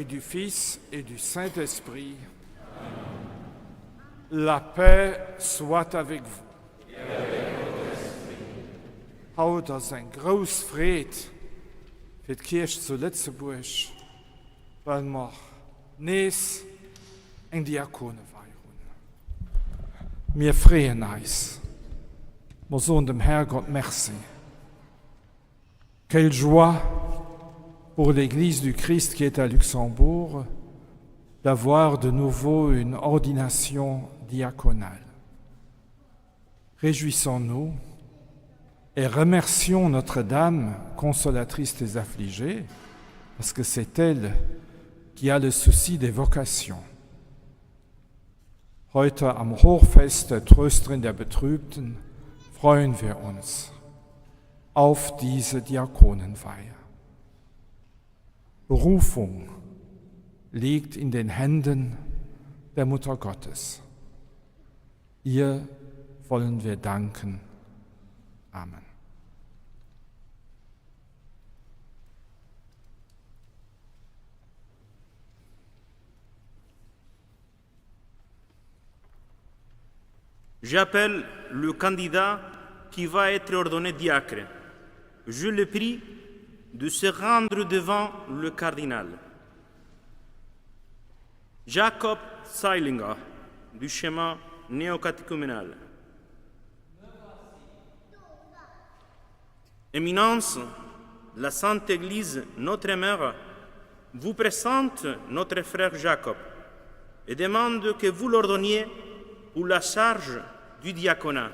et du Fils et du Saint-Esprit. La paix soit avec vous. Haut das ein groß Fried für die Kirche zu Lützeburg, weil wir nächst ein Diakone feiern. Wir freuen uns. Wir sagen dem Herrgott merci. Quelle joie pour l'Église du Christ qui est à Luxembourg d'avoir de nouveau une ordination diaconale. Réjouissons-nous et remercions Notre-Dame, consolatrice des affligés, parce que c'est elle qui a le souci des vocations. Heute am Hochfest der Trösterin der Betrübten freuen wir uns auf diese Diakonenfeier. Berufung liegt in den Händen der Mutter Gottes. Ihr wollen wir danken. Amen. J'appelle le candidat qui va être ordonné diacre. Je le prie de se rendre devant le cardinal. Jacob Seilinger, du schéma néocatéchuménal. Éminence, la Sainte Église, notre mère, vous présente notre frère Jacob et demande que vous l'ordonniez pour la charge du diaconat.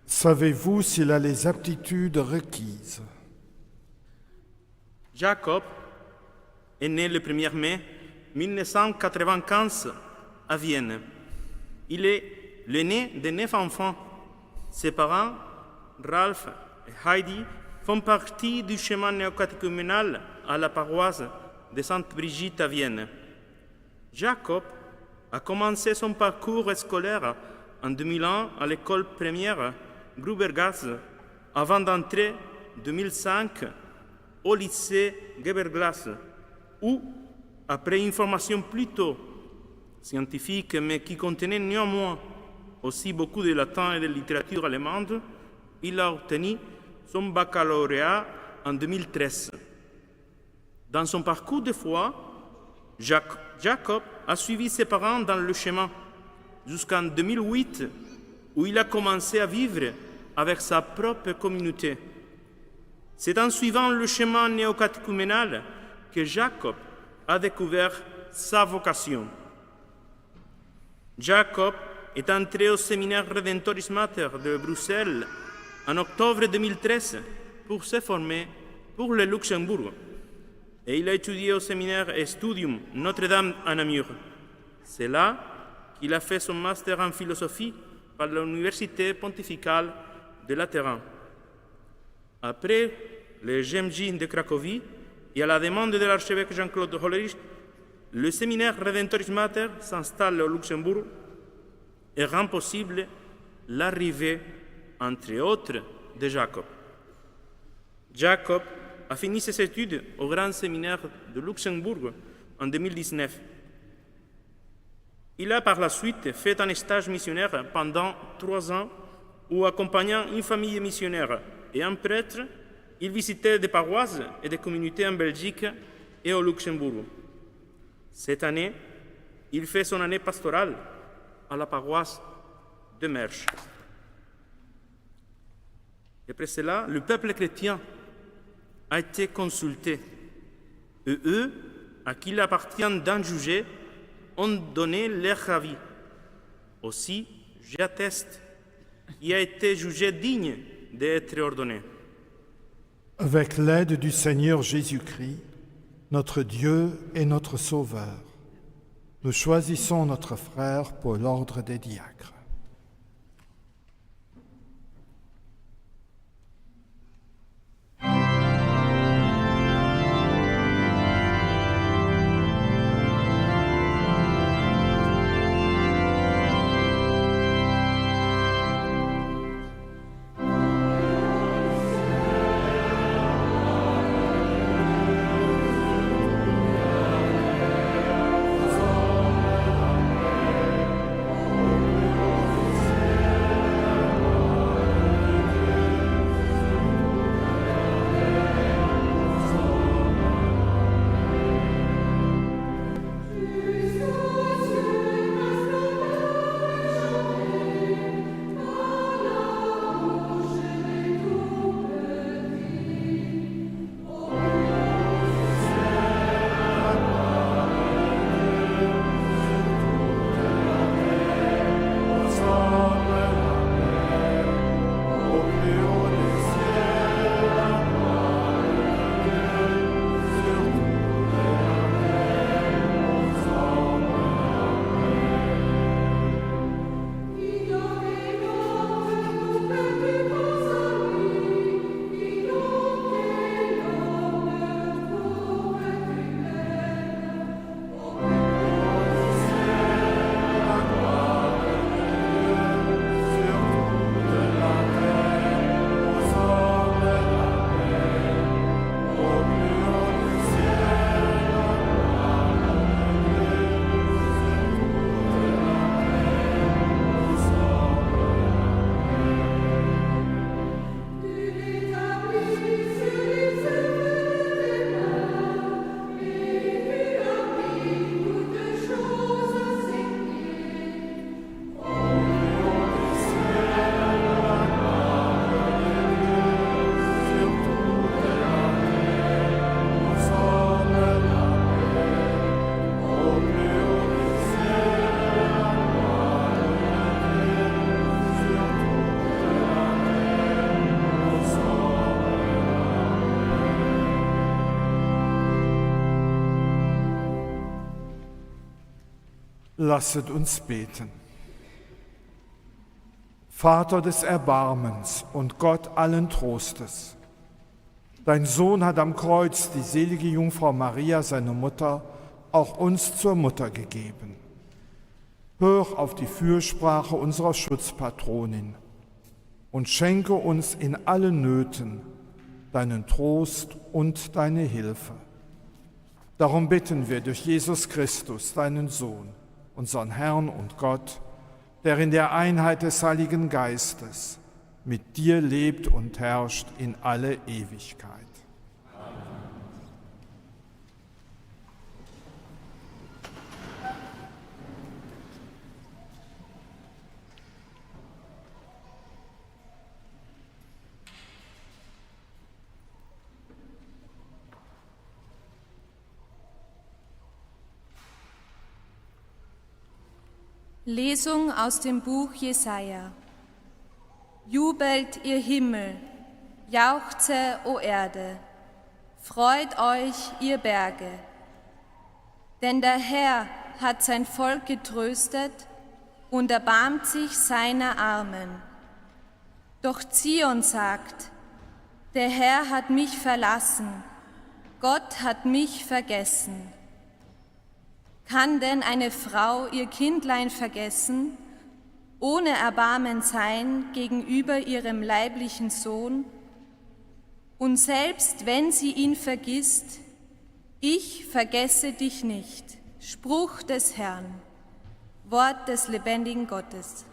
Savez-vous s'il a les aptitudes requises? Jacob est né le 1er mai 1995 à Vienne. Il est l'aîné de 9 enfants. Ses parents, Ralph et Heidi, font partie du schéma néocatéchuménal à la paroisse de Sainte-Brigitte à Vienne. Jacob a commencé son parcours scolaire en 2001 à l'école primaire Grubergasse avant d'entrer en 2005 au lycée Geberglass où, après une formation plutôt scientifique mais qui contenait néanmoins aussi beaucoup de latin et de littérature allemande, il a obtenu son baccalauréat en 2013. Dans son parcours de foi, Jacob a suivi ses parents dans le chemin jusqu'en 2008 où il a commencé à vivre avec sa propre communauté. C'est en suivant le chemin néocatéchuménal que Jacob a découvert sa vocation. Jacob est entré au séminaire Redemptoris Mater de Bruxelles en octobre 2013 pour se former pour le Luxembourg. Et il a étudié au séminaire Studium Notre-Dame à Namur. C'est là qu'il a fait son master en philosophie par l'Université pontificale de Latéran. Après le GMJ de Cracovie et à la demande de l'archevêque Jean-Claude Hollerich, le séminaire Redemptoris Mater s'installe au Luxembourg et rend possible l'arrivée, entre autres, de Jacob. Jacob a fini ses études au Grand Séminaire de Luxembourg en 2019. Il a par la suite fait un stage missionnaire pendant 3 ans où, accompagnant une famille missionnaire et un prêtre, il visitait des paroisses et des communautés en Belgique et au Luxembourg. Cette année, il fait son année pastorale à la paroisse de Mersch. Et après cela, le peuple chrétien a été consulté. Et eux, à qui il appartient d'en juger, ont donné leur avis. Aussi, j'atteste qu'il a été jugé digne d'être ordonné. Avec l'aide du Seigneur Jésus-Christ, notre Dieu et notre Sauveur, nous choisissons notre frère pour l'ordre des diacres. Lasset uns beten. Vater des Erbarmens und Gott allen Trostes, dein Sohn hat am Kreuz die selige Jungfrau Maria, seine Mutter, auch uns zur Mutter gegeben. Hör auf die Fürsprache unserer Schutzpatronin und schenke uns in allen Nöten deinen Trost und deine Hilfe. Darum bitten wir durch Jesus Christus, deinen Sohn, unseren Herrn und Gott, der in der Einheit des Heiligen Geistes mit dir lebt und herrscht in alle Ewigkeit. Lesung aus dem Buch Jesaja. Jubelt, ihr Himmel, jauchze, o Erde, freut euch, ihr Berge. Denn der Herr hat sein Volk getröstet und erbarmt sich seiner Armen. Doch Zion sagt, der Herr hat mich verlassen, Gott hat mich vergessen. Kann denn eine Frau ihr Kindlein vergessen, ohne Erbarmen sein gegenüber ihrem leiblichen Sohn? Und selbst wenn sie ihn vergisst, ich vergesse dich nicht. Spruch des Herrn, Wort des lebendigen Gottes.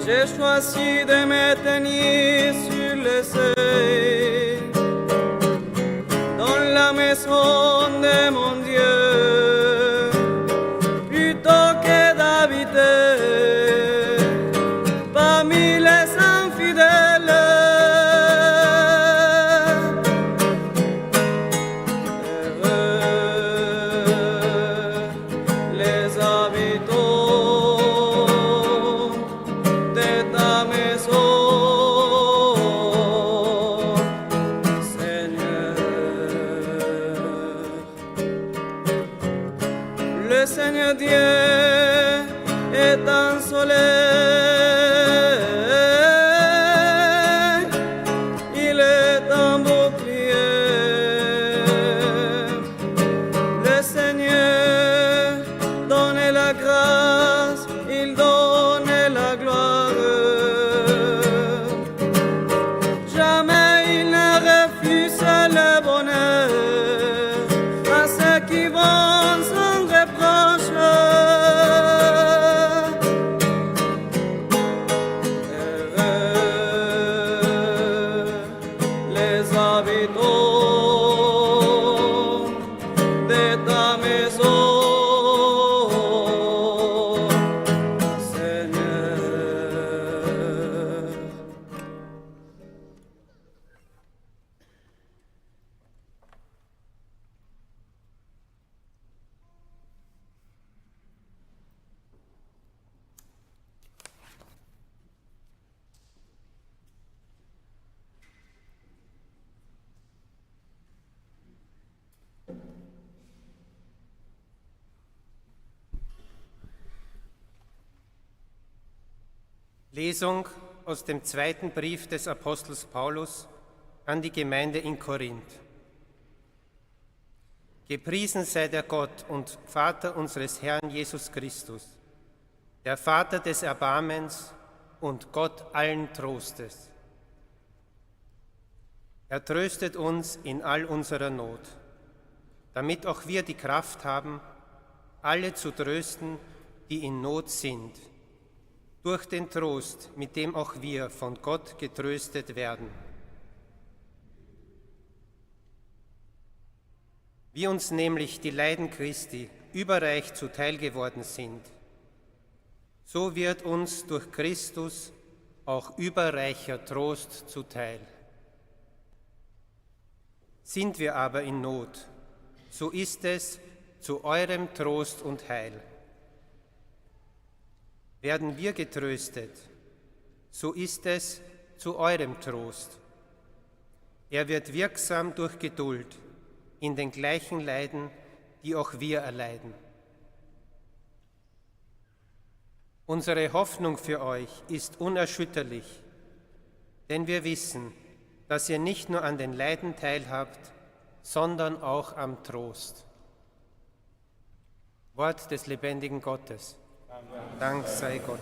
J'ai choisi de me tenir sur le seuil, dans la maison de mon Dieu, plutôt que d'habiter parmi les infidèles. Heureux les habitants de ta maison. le Seigneur Dieu est un soleil, il est un bouclier. Le Seigneur donne la grâce, il donne la gloire. Jamais il ne refuse le bonheur à ceux qui vont sans reproche. Heureux les habitants de ta maison, Seigneur. Lesung aus dem zweiten Brief des Apostels Paulus an die Gemeinde in Korinth. Gepriesen sei der Gott und Vater unseres Herrn Jesus Christus, der Vater des Erbarmens und Gott allen Trostes. Er tröstet uns in all unserer Not, damit auch wir die Kraft haben, alle zu trösten, die in Not sind, durch den Trost, mit dem auch wir von Gott getröstet werden. Wie uns nämlich die Leiden Christi überreich zuteil geworden sind, so wird uns durch Christus auch überreicher Trost zuteil. Sind wir aber in Not, so ist es zu eurem Trost und Heil. Werden wir getröstet, so ist es zu eurem Trost. Er wird wirksam durch Geduld in den gleichen Leiden, die auch wir erleiden. Unsere Hoffnung für euch ist unerschütterlich, denn wir wissen, dass ihr nicht nur an den Leiden teilhabt, sondern auch am Trost. Wort des lebendigen Gottes. Dank sei Gott.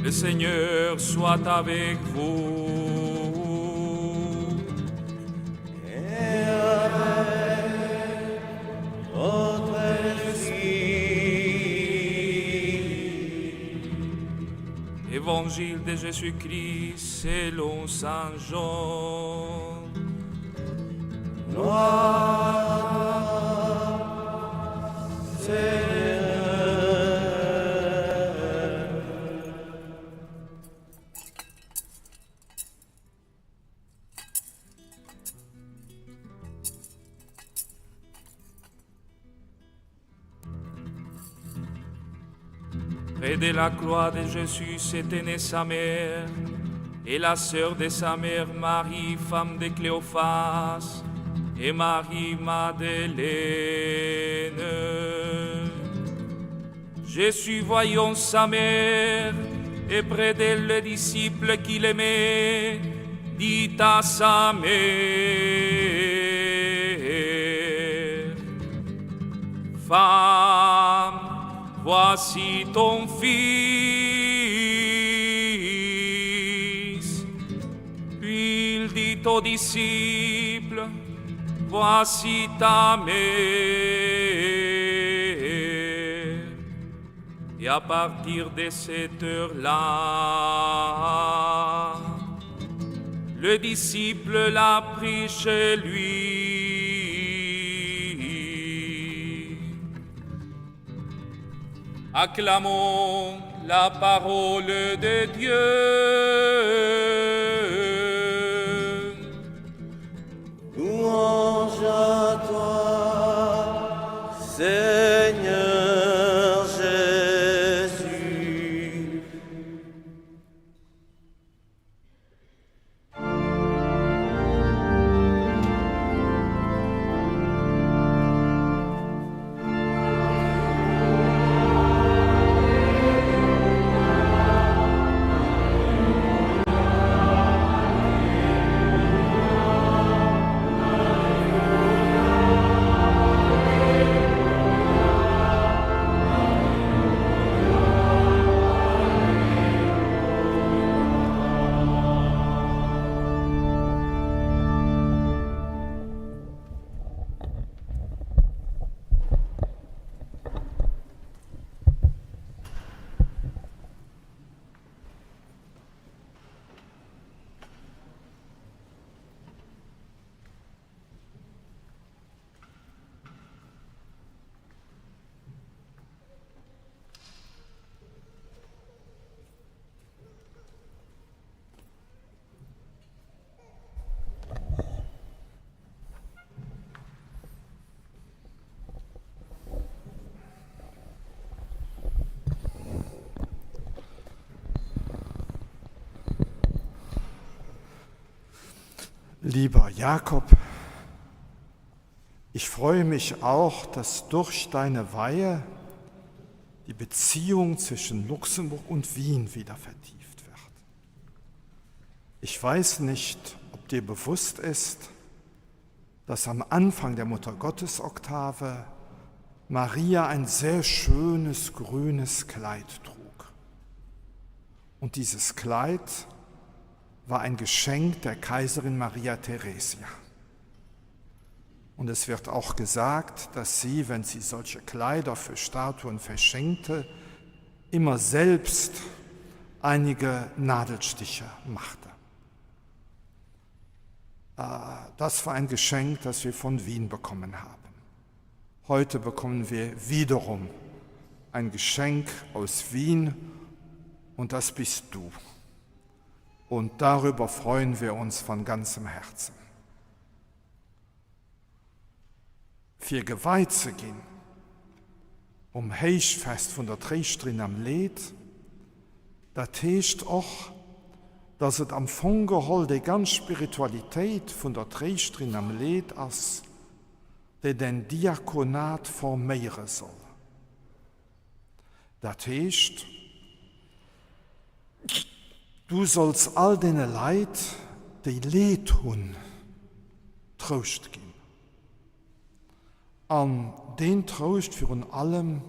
Le Seigneur soit avec vous. Et avec votre esprit. Évangile de Jésus-Christ selon Saint Jean. Gloire, Seigneur. Près de la croix de Jésus s'était née sa mère, et la sœur de sa mère, Marie, femme de Cléophas, et Marie-Madeleine. Jésus, voyant sa mère, et près d'elle le disciple qu'il aimait, dit à sa mère, Femme, voici ton fils. Puis il dit aux disciples, voici ta mère. Et à partir de cette heure-là, le disciple l'a pris chez lui. Acclamons la parole de Dieu. Louange à toi, Seigneur Jésus. Lieber Jakob, ich freue mich auch, dass durch deine Weihe die Beziehung zwischen Luxemburg und Wien wieder vertieft wird. Ich weiß nicht, ob dir bewusst ist, dass am Anfang der Muttergottesoktave Maria ein sehr schönes grünes Kleid trug. Und dieses Kleid war ein Geschenk der Kaiserin Maria Theresia. Und es wird auch gesagt, dass sie, wenn sie solche Kleider für Statuen verschenkte, immer selbst einige Nadelstiche machte. Das war ein Geschenk, das wir von Wien bekommen haben. Heute bekommen wir wiederum ein Geschenk aus Wien und das bist du. Und darüber freuen wir uns von ganzem Herzen. Für geweiht zu gehen, Heichfest von der Trägstrin am Lied, das heißt auch, dass es am Fongehol die ganze Spiritualität von der Trägstrin am Lied ist, die den Diakonat formieren soll. Das heißt, du sollst all denen Leid, die Leid tun, Trost geben. An den Trost für uns allem,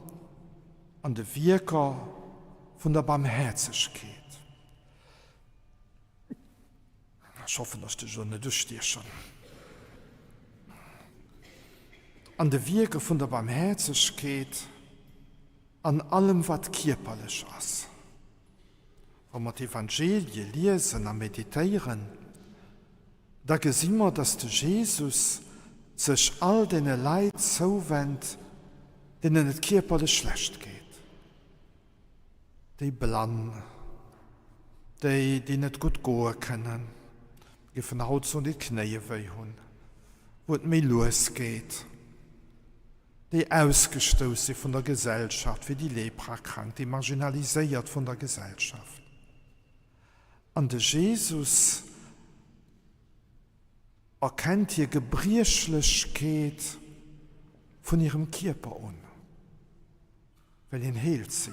an den Wirker von der Barmherzigkeit. Ich hoffe, dass die Sonne durchstehst schon. An den Wirker von der Barmherzigkeit, an allem, was körperlich ist. Wenn wir die Evangelien lesen und meditieren, da sehen wir, dass der Jesus sich all den Leid zuwendet, denen es körperlich schlecht geht. Die blind, die nicht gut gehen können, die von Haut und die Knie weh haben, wo es mir losgeht. die ausgestoßen von der Gesellschaft, wie die Leprakrank, die marginalisiert von der Gesellschaft. Und der Jesus erkennt ihr Gebrierschlichkeit von ihrem Körper an, weil ihn heilt sie.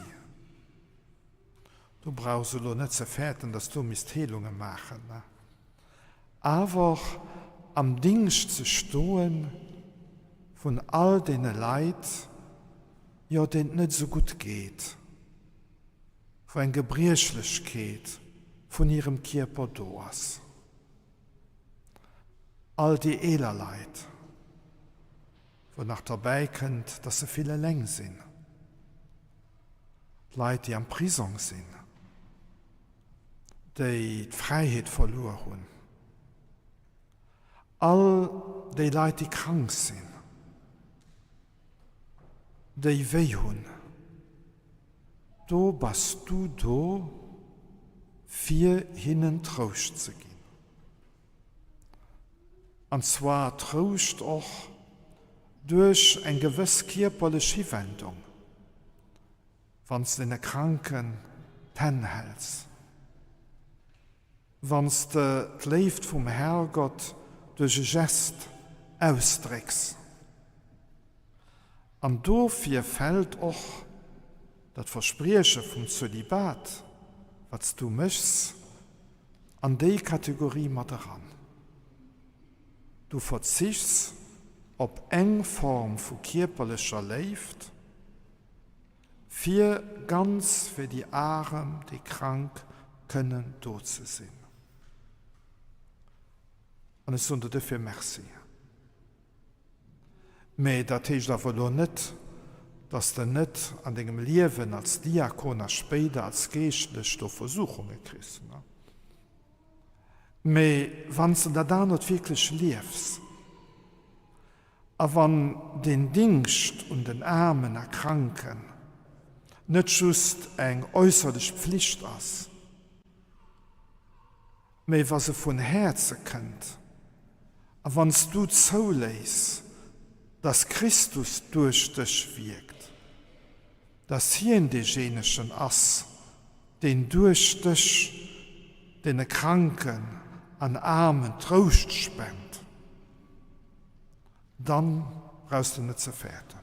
Du brauchst doch nicht zu fährten, dass du Heilungen machen. Ne? Aber am Dienst zu stehen von all den Leid, ja, denen nicht so gut geht, von einer Gebrierschlichkeit von ihrem Körper durch. All die Elerleid, wonach dabei kommt, dass sie viele Längen sind. Leute, die am Prison sind, die Freiheit verloren haben. All die Leute, die krank sind, die weh haben. Da bist du da, für ihnen Trost zu geben. Und zwar Trost auch durch eine gewisse körperliche Wendung, wenn es den Kranken hältst, wenn es das Leben vom Herrgott durch einen Gest ausdrückst. Und dafür fällt auch das Versprechen vom Zölibat, was du möchtest, an die Kategorie mit daran. Du verzichtest auf eng Form von körperlicher Leid, für die Armen, die krank können, dort zu sein. Und es sind dafür merci. Aber das heißt aber nicht, dass du nicht an deinem Leben als Diakon, als später als geistlich durch Versuchungen kriegst. Ne? Aber wenn du da nicht wirklich lebst, aber wenn den Dienst und den Armen und Kranken nicht just eine äußerliche Pflicht ist, aber was sie von Herzen kennt, und wenn du zulässt, dass Christus durch dich wirkt, dass hier in derjenige ist, den durch dich den Kranken an Armen Trost spendet, dann brauchst du nicht zu fährten.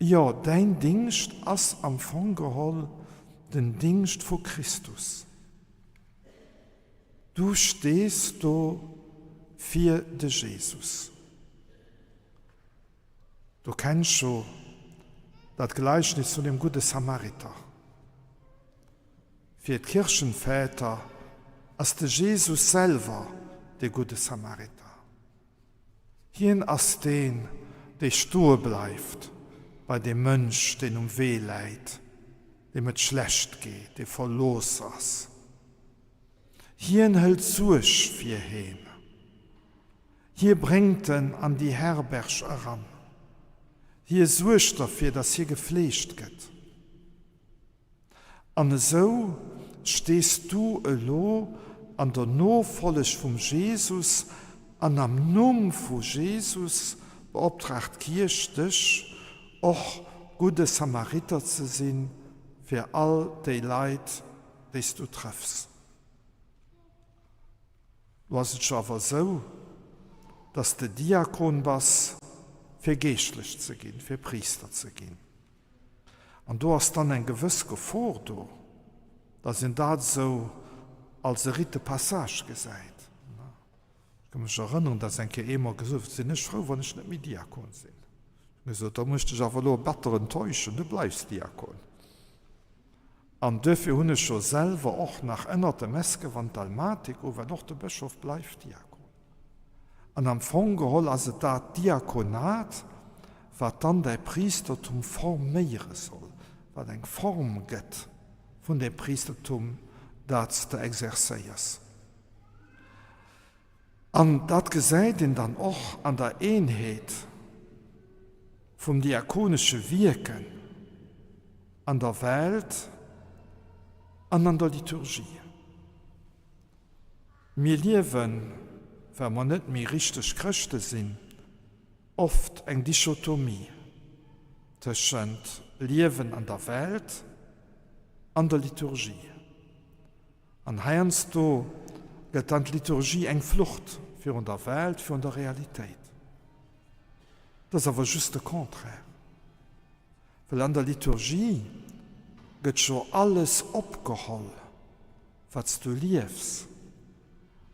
Ja, dein Dienst ist am Anfang den Dienst von Christus. Du stehst da für den Jesus. Du kennst schon das Gleichnis zu dem guten Samariter. Für die Kirchenväter ist der Jesus selber der gute Samariter. Hier ist den, der stur bleibt bei dem Mensch, den weh leidet, dem es schlecht geht, der verlost ist. Hier hält durch für ihn. Hier bringt ihn an die Herberg heran. Hier sorgt dafür, dass hier gepflegt wird. Und so stehst du allo an der Nachfolge von Jesus, an am Namen von Jesus beauftragt Kirche dich, auch gute Samariter zu sein für all die Leute, die du triffst. Was ist aber so, dass der Diakon bist, für geistlich zu gehen, für Priester zu gehen. Und du hast dann ein gewisses Gefahr, dass in das so als eine dritte Passage gesagt. Ich kann mich erinnern, dass ich immer gesagt habe, ich bin nicht froh, wenn ich nicht mit Diakon bin. Ich so, da musste ich aber nur besser enttäuschen, du bleibst Diakon. Und dafür habe ich schon selber auch nach einer der Messe von Dalmatik, wenn noch der Bischof bleibt Diakon. Und am Anfang geholt, also das Diakonat, was dann der Priestertum formieren soll, was eine Form gibt von dem Priestertum, das du exercierst. Und das gesagt dann auch an der Einheit vom diakonischen Wirken an der Welt und an der Liturgie. Wir leben, wenn wir nicht mehr richtig Christen sind, oft eng Dichotomie zwischen Leben an der Welt an der Liturgie. An heiernst du gëtt an Liturgie eng Flucht für an der Welt, für an der Realität. Das ist aber just de contraire. Weil an der Liturgie gëtt schon alles opgeholl, was du liefst.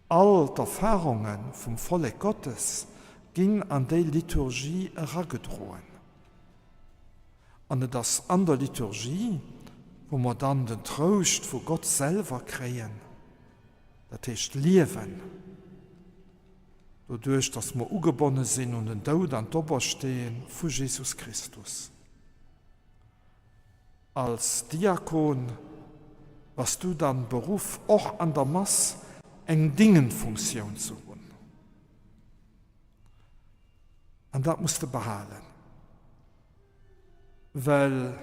All d'Erfahrungen vom Volk Gottes ging an der Liturgie herangedrohen. Und das an der Liturgie, wo wir dann den Trost von Gott selber kriegen, das heißt Leben. Dadurch, dass wir angebunden sind und den Tod an d'Ober stehen von Jesus Christus. Als Diakon hast du dann Beruf auch an der Masse eng Dingenfunktion zu tun. Und das musst du behalten. Weil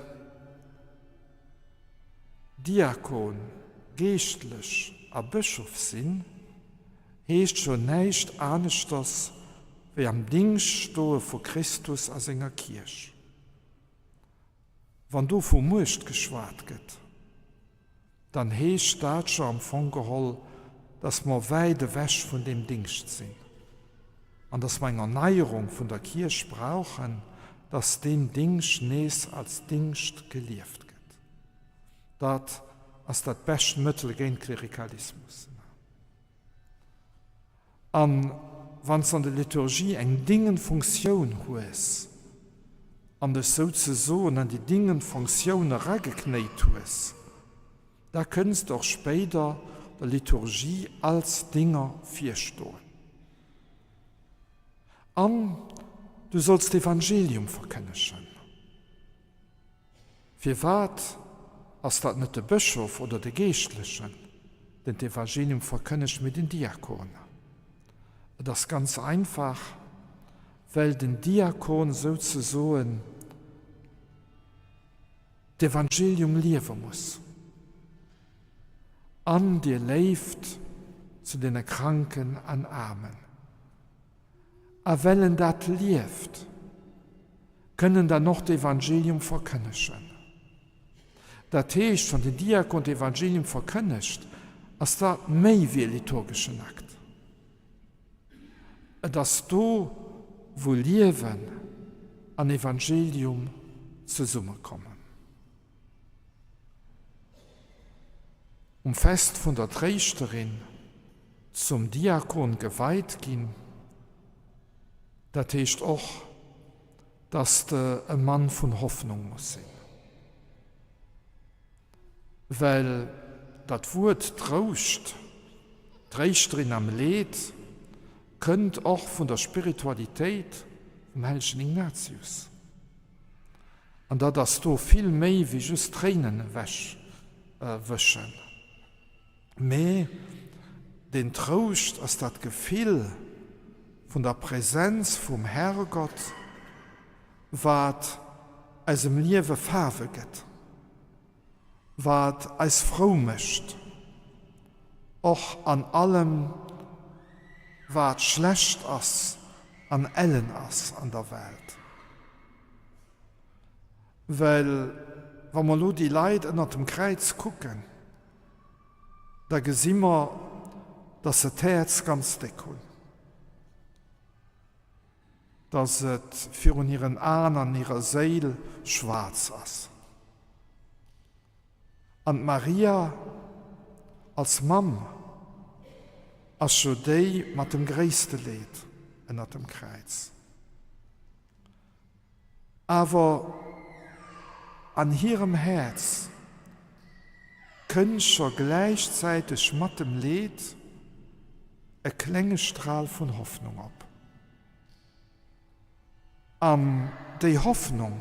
Diakon, geistlich a Bischof sind, heisst schon nicht anders, wie am Dienststohe von Christus als in der Kirche. Wenn du von Must geschwart geht, dann heisst das schon am Anfang, dass wir weit weg von dem Dienst sind. Und dass wir eine Erneuerung von der Kirche brauchen, dass den Dienst nicht als Dienst gelebt wird. Das ist das beste Mittel gegen Klerikalismus. Und wenn es an der Liturgie eine Dingenfunktion ist, und es sozusagen an die Dingenfunktion herangeknallt ist, da kannst du auch später der Liturgie als Dinger vorstehen. Und du sollst das Evangelium verkennen. Für was, als das nicht der Bischof oder der Geistliche, denn das Evangelium verkenne ich mit den Diakonen. Das ist ganz einfach, weil den Diakon sozusagen das Evangelium leben muss. An dir lebt zu den Kranken an Armen. A wellen dat lebt, können da noch das Evangelium verkündigen. Das heißt, von den Diakon das Evangelium verkündigt, als da mehr wie liturgischen Akt. Dass du, wo Leben an Evangelium zusammenkommen. Fest von der Priesterin zum Diakon geweiht ging, das heißt auch, dass du ein Mann von Hoffnung muss sein. Weil das Wort Trost, Priesterin am Leid, kommt auch von der Spiritualität vom heiligen Ignatius. Und da das du viel mehr wie just Tränen wischen. Mehr den Trost als das Gefühl von der Präsenz vom Herrgott, was als im Leben Farbe gibt, was als froh möchte, auch an allem, was schlecht ist, an allen ist an der Welt. Weil, wenn wir nur die Leute unter dem Kreuz gucken, da sehen wir, dass das Herz ganz dick ist. Dass es für ihren Ahnen an ihrer Seele schwarz ist. Und Maria als Mama ist schon die mit dem größten Leid unter dem Kreuz. Aber an ihrem Herz können schon gleichzeitig mit dem Leid ein kleiner Strahl von Hoffnung ab. Die Hoffnung,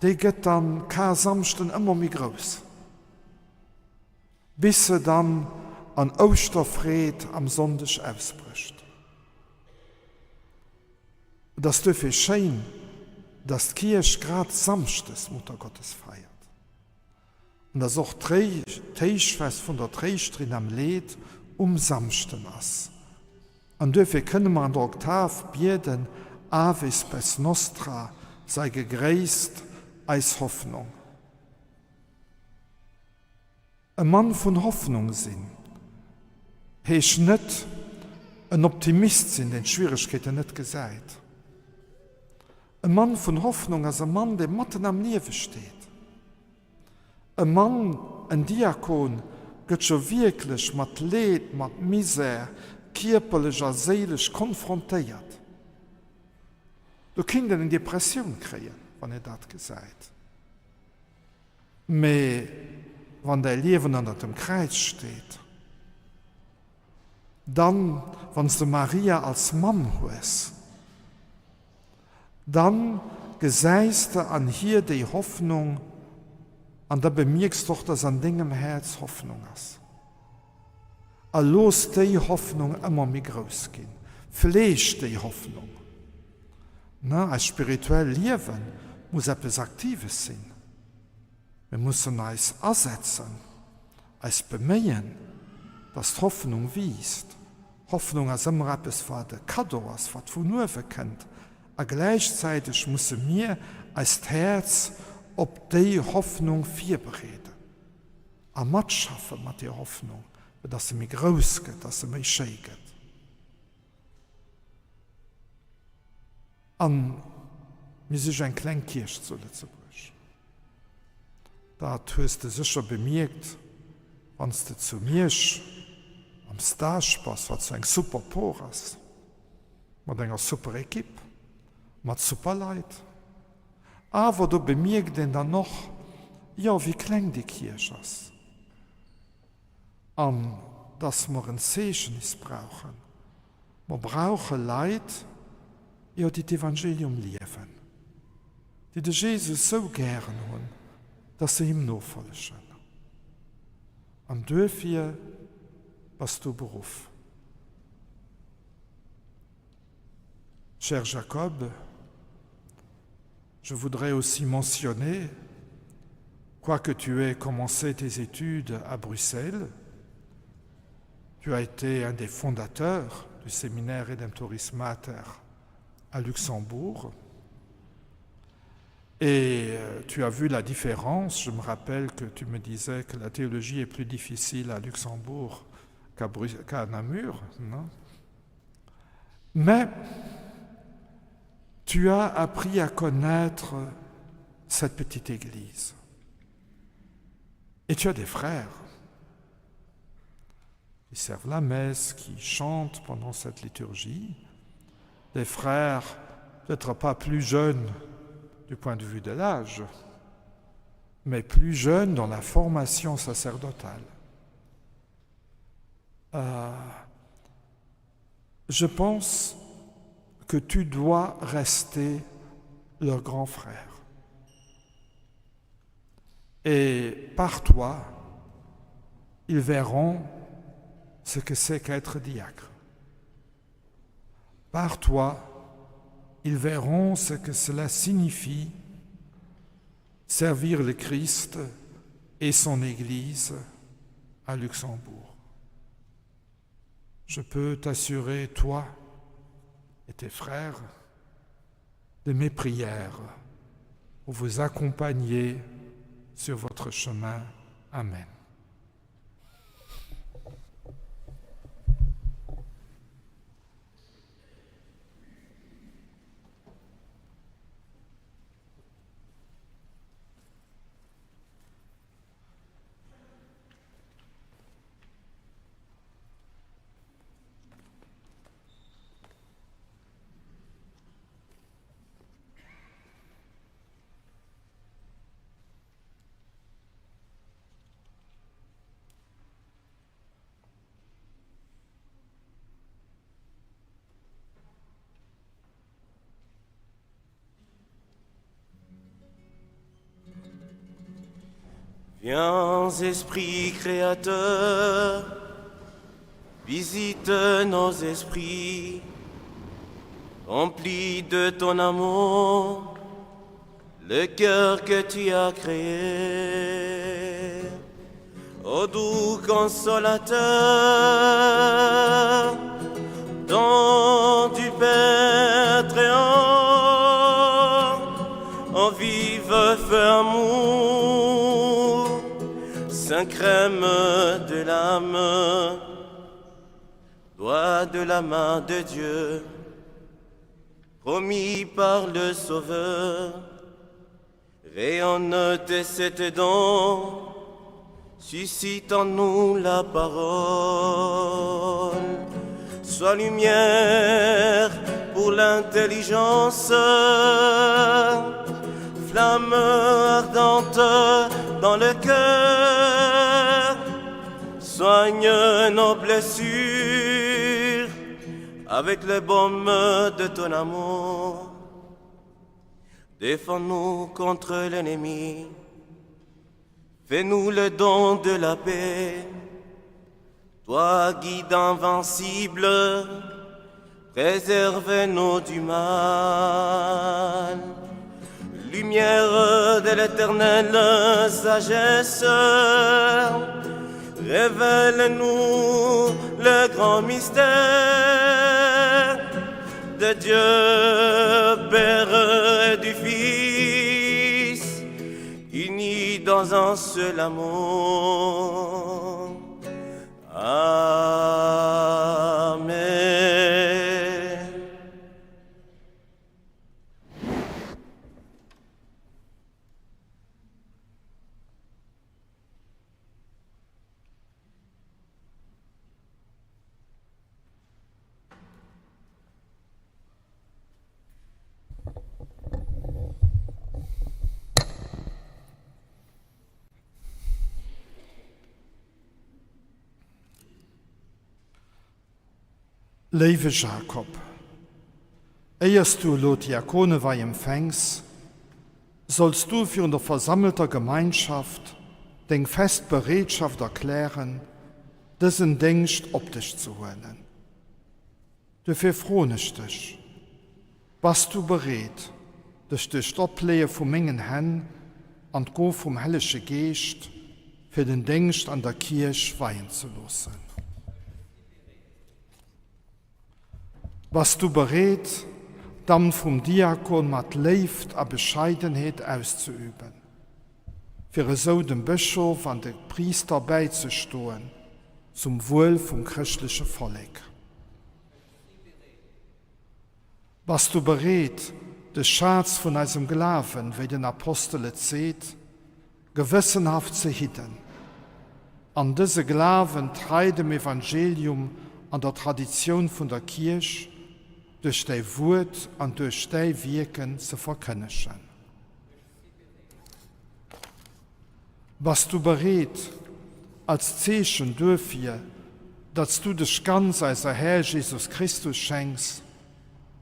die geht dann kein Samsten immer mehr groß. Bis sie dann an Osterfried am Sonntag ausbricht. Das dürfte schön, dass die Kirche gerade Samstags Mutter Gottes feiert. Und das auch Teichfest von der Priesterin am Leid Samsten ist. Und dafür können wir an der Oktav beten, Ave spes nostra, sei gegräßt als Hoffnung. Ein Mann von Hoffnung sinn, heich net ein Optimist sinn, den Schwierigkeiten net gesäit. Ein Mann von Hoffnung als ein Mann, der mitten am Liewe steht. Ein Mann, ein Diakon, gëtt schon wirklich mat Leid, mat Misère, körperlich a seelisch konfrontiert. Du kannst eine Depression kriegen, wenn das gesagt. Aber wenn dein Leben unter dem Kreuz steht, dann, wenn du Maria als Mann hast, dann geseist du an hier die Hoffnung, und da bemerkst du doch, dass an deinem Herz Hoffnung ist. Und los die Hoffnung immer mehr groß gehen. Pflegt die Hoffnung. Na, als spirituell Leben muss etwas Aktives sein. Wir müssen uns ersetzen, uns bemühen, dass die Hoffnung wiest. Hoffnung ist immer etwas, was der Kado ist, was von nur kennt. Und gleichzeitig müssen wir als Herz ob die Hoffnung vorbereiten. Und mitschaffen mit der Hoffnung, dass sie mich groß geht, dass sie mich schön geht. Und wir sind eine kleine Kirche zu Lützeburg. Da hast du sicher bemerkt, wenn du zu mir am Stage passt, was ein super Por ist. Mit einer super Equipe, mit super Leuten. Aber du bemerkst dann noch, ja, wie klein die Kirche ist. Und dass wir ein Segen brauchen. Wir brauchen Leute, ja, die das Evangelium lieben. Die den Jesus so gern haben, dass sie ihm nachfolgen. Und dafür bist du berufen. Cher Jacob, je voudrais aussi mentionner, quoique tu aies commencé tes études à Bruxelles, tu as été un des fondateurs du séminaire Redemptoris Mater à Luxembourg, et tu as vu la différence. Je me rappelle que tu me disais que la théologie est plus difficile à Luxembourg qu'à Namur, non? Mais tu as appris à connaître cette petite église. Et tu as des frères qui servent la messe, qui chantent pendant cette liturgie. Des frères peut-être pas plus jeunes du point de vue de l'âge, mais plus jeunes dans la formation sacerdotale. Je pense que tu dois rester leur grand frère. Et par toi, ils verront ce que c'est qu'être diacre. Par toi, ils verront ce que cela signifie servir le Christ et son Église à Luxembourg. Je peux t'assurer, toi et tes frères, de mes prières pour vous accompagner sur votre chemin. Amen. Viens, Esprit Créateur, visite nos esprits, remplis de ton amour, le cœur que tu as créé. Ô doux consolateur, don du Père très haut, l'emblème de l'âme, doigt de la main de Dieu, promis par le Sauveur, rayonne de cet don, suscite en nous la parole. Sois lumière pour l'intelligence, flamme ardente dans le cœur, soigne nos blessures avec le baume de ton amour. Défends-nous contre l'ennemi, fais-nous le don de la paix. Toi, guide invincible, préserve-nous du mal. Lumière de l'éternelle sagesse, révèle-nous le grand mystère de Dieu, Père et du Fils, unis dans un seul amour. Amen. Liebe Jakob, eierst du lo Diakone wei empfängst, sollst du für der versammelter Gemeinschaft den Festbereitschaft erklären, diesen Dienst ob dich zu holen. Dafür frohne ich dich. Bist du bereit, dich durch Oplehe von meinen Händen und go vom Heilige Geist für den Dienst an der Kirche weihen zu lassen? Bist du bereit, dann vom Diakon mit Leid und Bescheidenheit auszuüben, für so dem Bischof und den Priester beizustehen, zum Wohl vom christlichen Volk? Bist du bereit, den Schatz von unserem Glauben, wie den Apostel sagt, gewissenhaft zu hüten, an diese Glauben treu dem Evangelium an der Tradition von der Kirche durch die Wort und durch die Wirken zu verkünden? Bist du bereit, als Zeichen dafür, dass du dich ganz als der Herr Jesus Christus schenkst,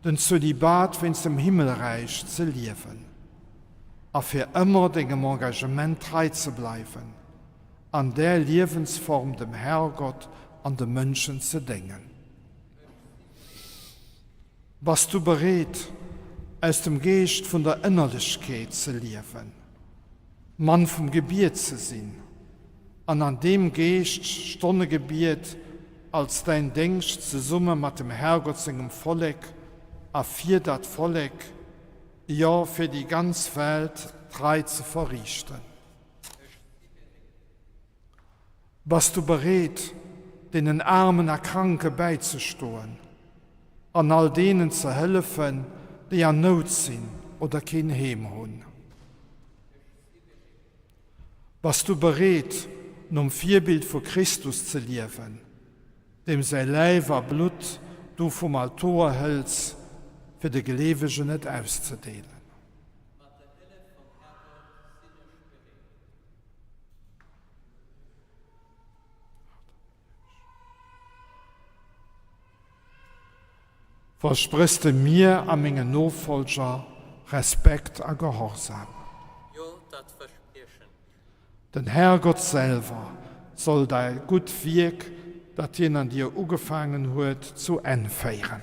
den Zölibat, wenn es im Himmelreich zu leben, und für immer dem Engagement treu zu bleiben, an der Lebensform dem Herrgott an den Menschen zu dienen? Bist du bereit, aus dem Geist von der Innerlichkeit zu leben, Mann vom Gebet zu sein, und an dem Geist Stundegebet als dein Dienst zusammen mit dem Herrgott seinem Volk, für das Volk, ja für die ganze Welt treu zu verrichten? Bist du bereit, den Armen und Kranken beizustehen, an all denen zu helfen, die an Not sind oder kein Heim haben? Bist du bereit, um Vorbild von Christus zu leben, dem sein Leib und Blut du vom Altar hältst, für die Gläubigen nicht auszudehnen? Versprichst du mir an meine Nachfolger Respekt und Gehorsam? Ja, das versprechen. Den Herrgott selber soll dein gut Werk, das ihn an dir angefangen hat, zu Ende führen.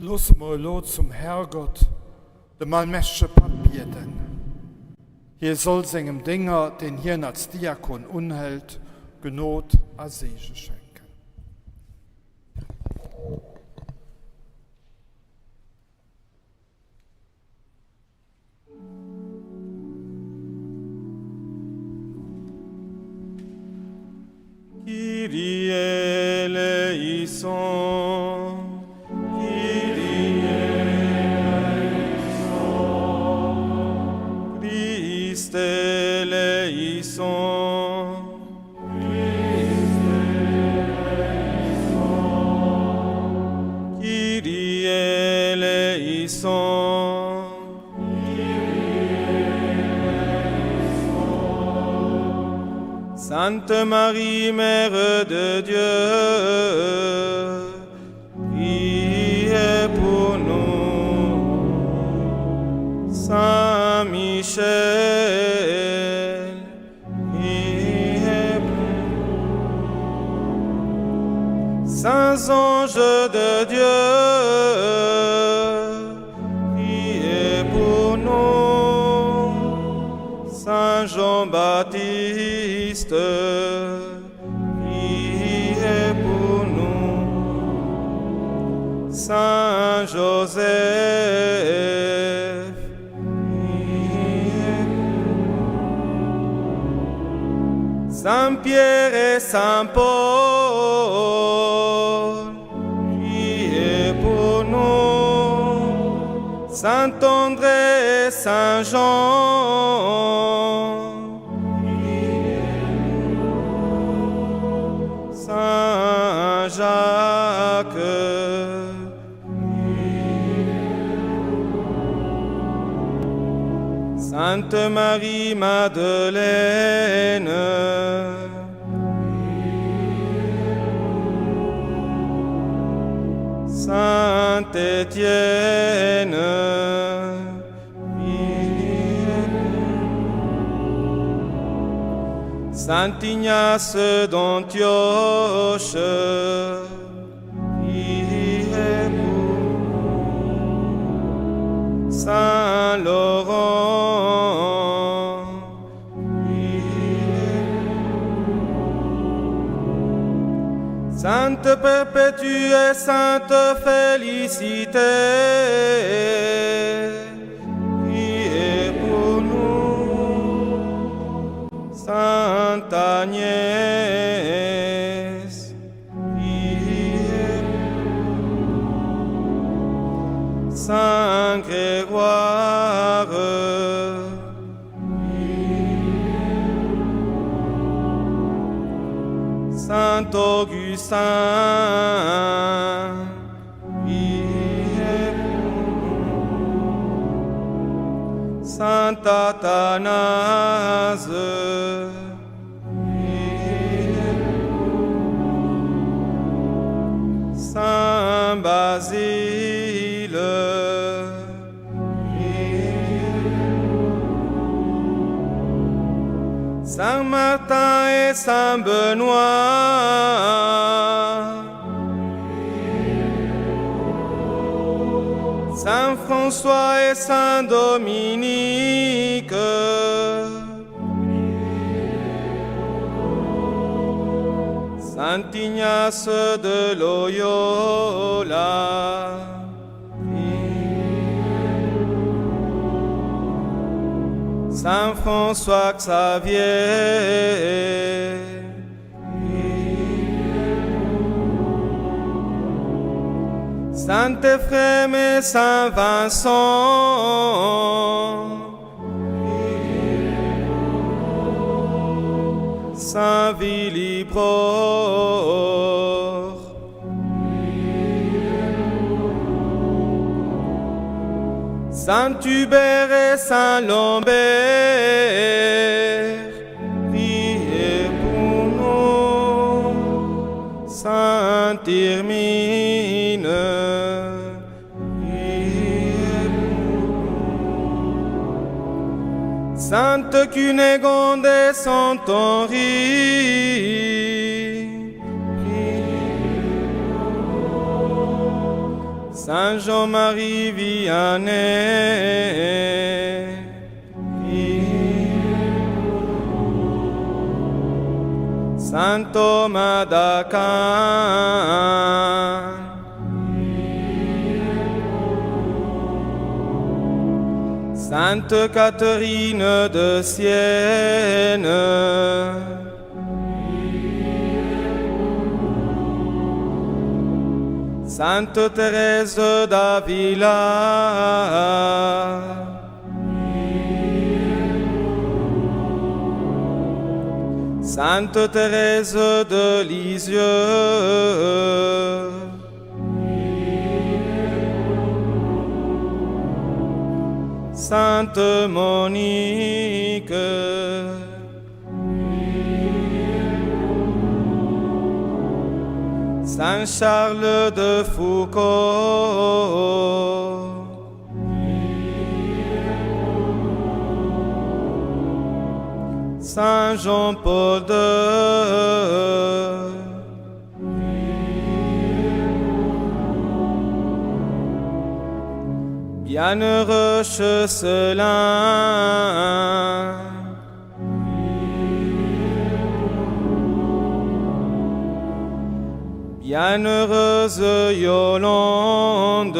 Los mal Lot zum Herrgott, dem allmächtige Papieren. Hier soll seinem Dinger, den hier als Diakon unhält, Gnot a Segen schenken. Kyrie eleison, Kyrie eleison, Christe eleison, Christe eleison, Kyrie eleison, Sainte Marie, Mère de Dieu, priez pour nous. Saint Michel, priez pour nous. Saints anges de Dieu, priez pour nous. Saint Jean-Baptiste, priez pour nous. Saint Joseph, priez pour nous. Saint Pierre et Saint Paul, priez pour nous. Saint André et Saint Jean, Saint Jacques, Sainte Marie Madeleine, Saint Étienne, Saint Ignace d'Antioche, priez pour nous. Saint Laurent, priez pour nous. Sainte Perpétue et Sainte Félicité, priez pour nous. Sainte Agnès, priez pour nous. Saint Grégoire, priez pour nous. Saint Augustin, priez pour nous. Saint Athanase, Saint Basile, Saint Martin et Saint Benoît, Saint François et Saint Dominique, Saint Ignace de Loyola, Saint François Xavier, Saint Ephrem et Saint Vincent, Saint Willibrord, Saint Hubert et Saint Lambert, priez pour nous. Sainte Hermine, priez pour nous. Sainte Cunégonde et Saint Henri, Saint Jean-Marie Vianney, Saint Thomas d'Aquin, Sainte Catherine de Sienne, Sainte Thérèse d'Avila, Sainte Thérèse de Lisieux, Sainte Monique, Saint Charles de Foucault, Saint Jean-Paul II, Bienheureux Checelin, Bienheureuse Yolande,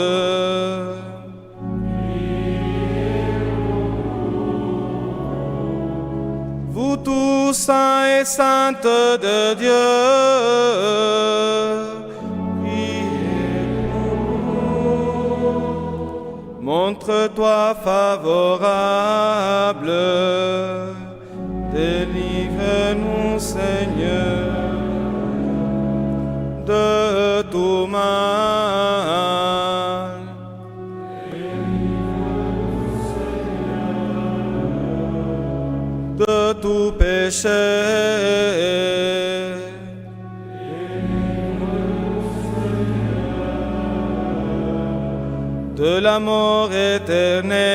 vous tous saints et saintes de Dieu, montre-toi favorable, délivre-nous Seigneur de tout mal. De tout péché. De la mort éternelle.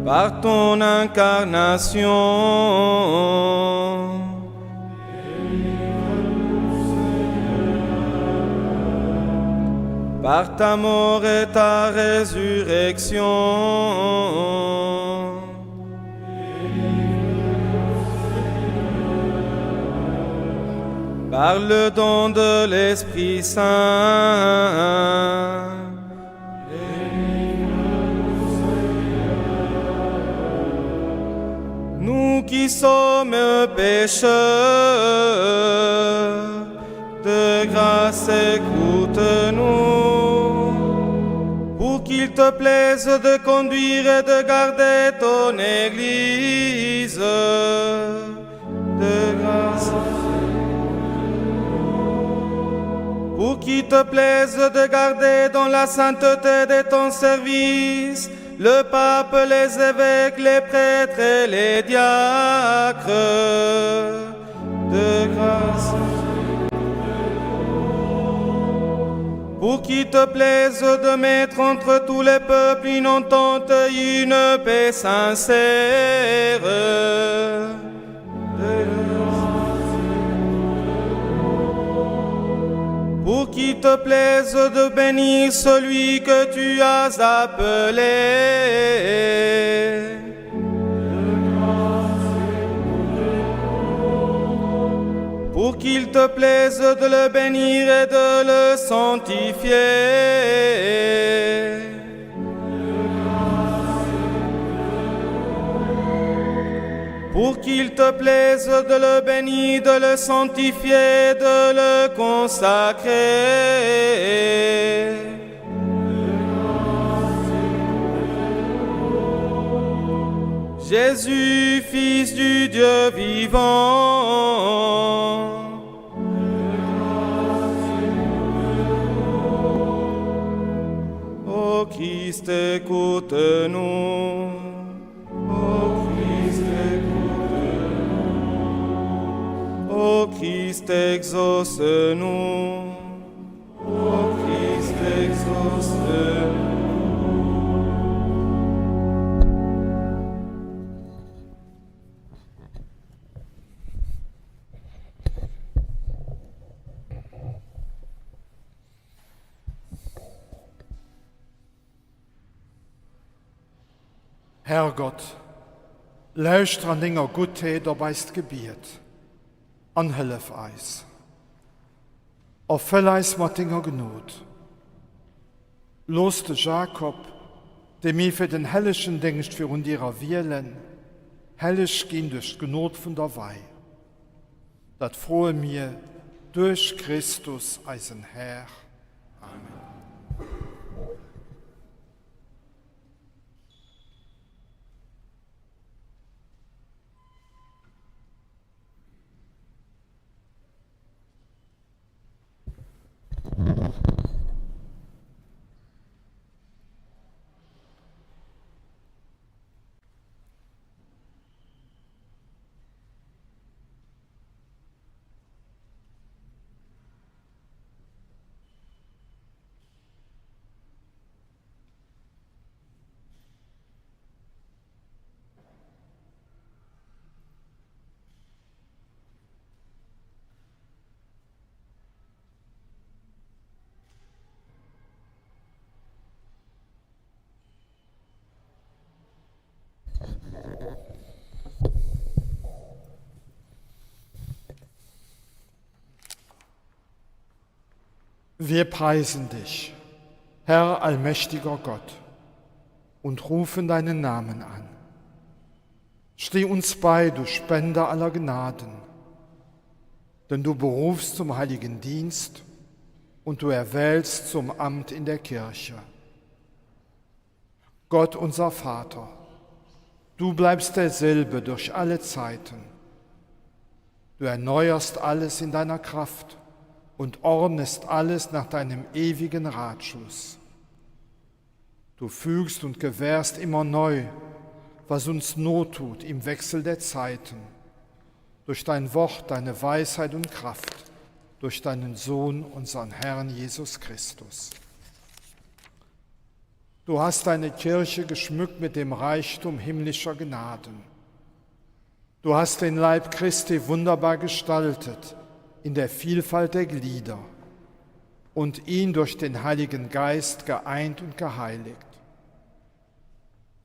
Par ton incarnation, par ta mort et ta résurrection, par le don de l'Esprit Saint, nous qui sommes pécheurs, de grâce écoute-nous, pour qu'il te plaise de conduire et de garder ton Église. De grâce, pour qu'il te plaise de garder dans la sainteté de ton service le pape, les évêques, les prêtres et les diacres. De grâce, pour qu'il te plaise de mettre entre tous les peuples une entente et une paix sincère. De grâce, pour qu'il te plaise de bénir celui que tu as appelé. Pour qu'il te plaise de le bénir et de le sanctifier. Pour qu'il te plaise de le bénir, de le sanctifier, de le consacrer. Jésus, Fils du Dieu vivant, ô Christ, écoute-nous. Ô Christ, écoute-nous. Ô Christ, exauce-nous. Ô Christ, exauce-nous. Herrgott, luister an dinger Gutheit dabei's Gebiet, anhelf eis. Erfüll eis mit dinger Gnut. Los de Jakob, dem mir für den hellischen Dienst für und ihrer Wielen, hellisch gehen durch Gnut von der Weih. Dat frohe mir durch Christus eisen Herr. Amen. Wir preisen dich, Herr allmächtiger Gott, und rufen deinen Namen an. Steh uns bei, du Spender aller Gnaden, denn du berufst zum heiligen Dienst und du erwählst zum Amt in der Kirche. Gott unser Vater, du bleibst derselbe durch alle Zeiten. Du erneuerst alles in deiner Kraft und ordnest alles nach deinem ewigen Ratschluss. Du fügst und gewährst immer neu, was uns Not tut im Wechsel der Zeiten, durch dein Wort, deine Weisheit und Kraft, durch deinen Sohn, unseren Herrn Jesus Christus. Du hast deine Kirche geschmückt mit dem Reichtum himmlischer Gnaden. Du hast den Leib Christi wunderbar gestaltet in der Vielfalt der Glieder und ihn durch den Heiligen Geist geeint und geheiligt.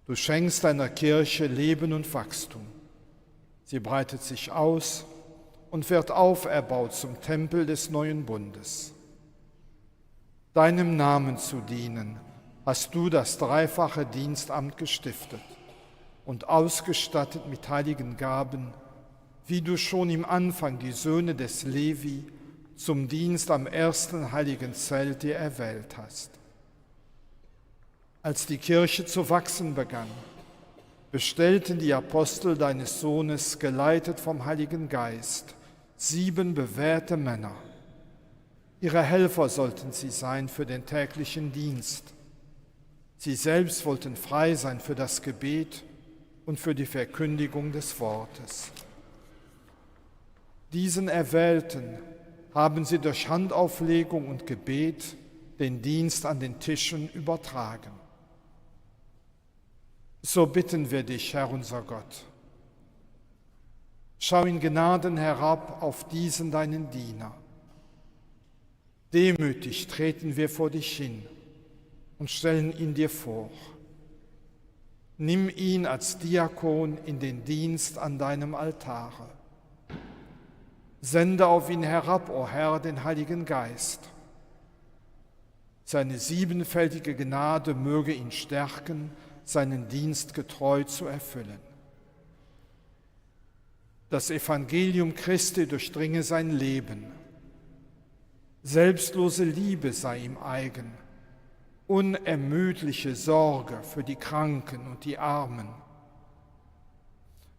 Du schenkst deiner Kirche Leben und Wachstum. Sie breitet sich aus und wird auferbaut zum Tempel des neuen Bundes. Deinem Namen zu dienen, hast du das dreifache Dienstamt gestiftet und ausgestattet mit heiligen Gaben, wie du schon im Anfang die Söhne des Levi zum Dienst am ersten heiligen Zelt dir erwählt hast. Als die Kirche zu wachsen begann, bestellten die Apostel deines Sohnes, geleitet vom Heiligen Geist, 7 bewährte Männer. Ihre Helfer sollten sie sein für den täglichen Dienst. Sie selbst wollten frei sein für das Gebet und für die Verkündigung des Wortes. Diesen Erwählten haben sie durch Handauflegung und Gebet den Dienst an den Tischen übertragen. So bitten wir dich, Herr unser Gott. Schau in Gnaden herab auf diesen deinen Diener. Demütig treten wir vor dich hin und stellen ihn dir vor. Nimm ihn als Diakon in den Dienst an deinem Altare. Sende auf ihn herab, o Herr, den Heiligen Geist. Seine siebenfältige Gnade möge ihn stärken, seinen Dienst getreu zu erfüllen. Das Evangelium Christi durchdringe sein Leben. Selbstlose Liebe sei ihm eigen, unermüdliche Sorge für die Kranken und die Armen.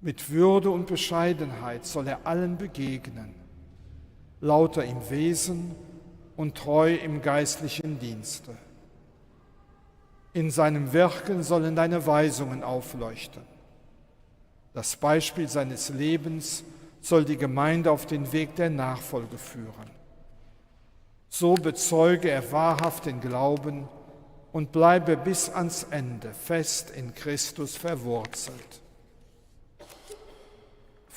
Mit Würde und Bescheidenheit soll er allen begegnen, lauter im Wesen und treu im geistlichen Dienste. In seinem Wirken sollen deine Weisungen aufleuchten. Das Beispiel seines Lebens soll die Gemeinde auf den Weg der Nachfolge führen. So bezeuge er wahrhaft den Glauben und bleibe bis ans Ende fest in Christus verwurzelt.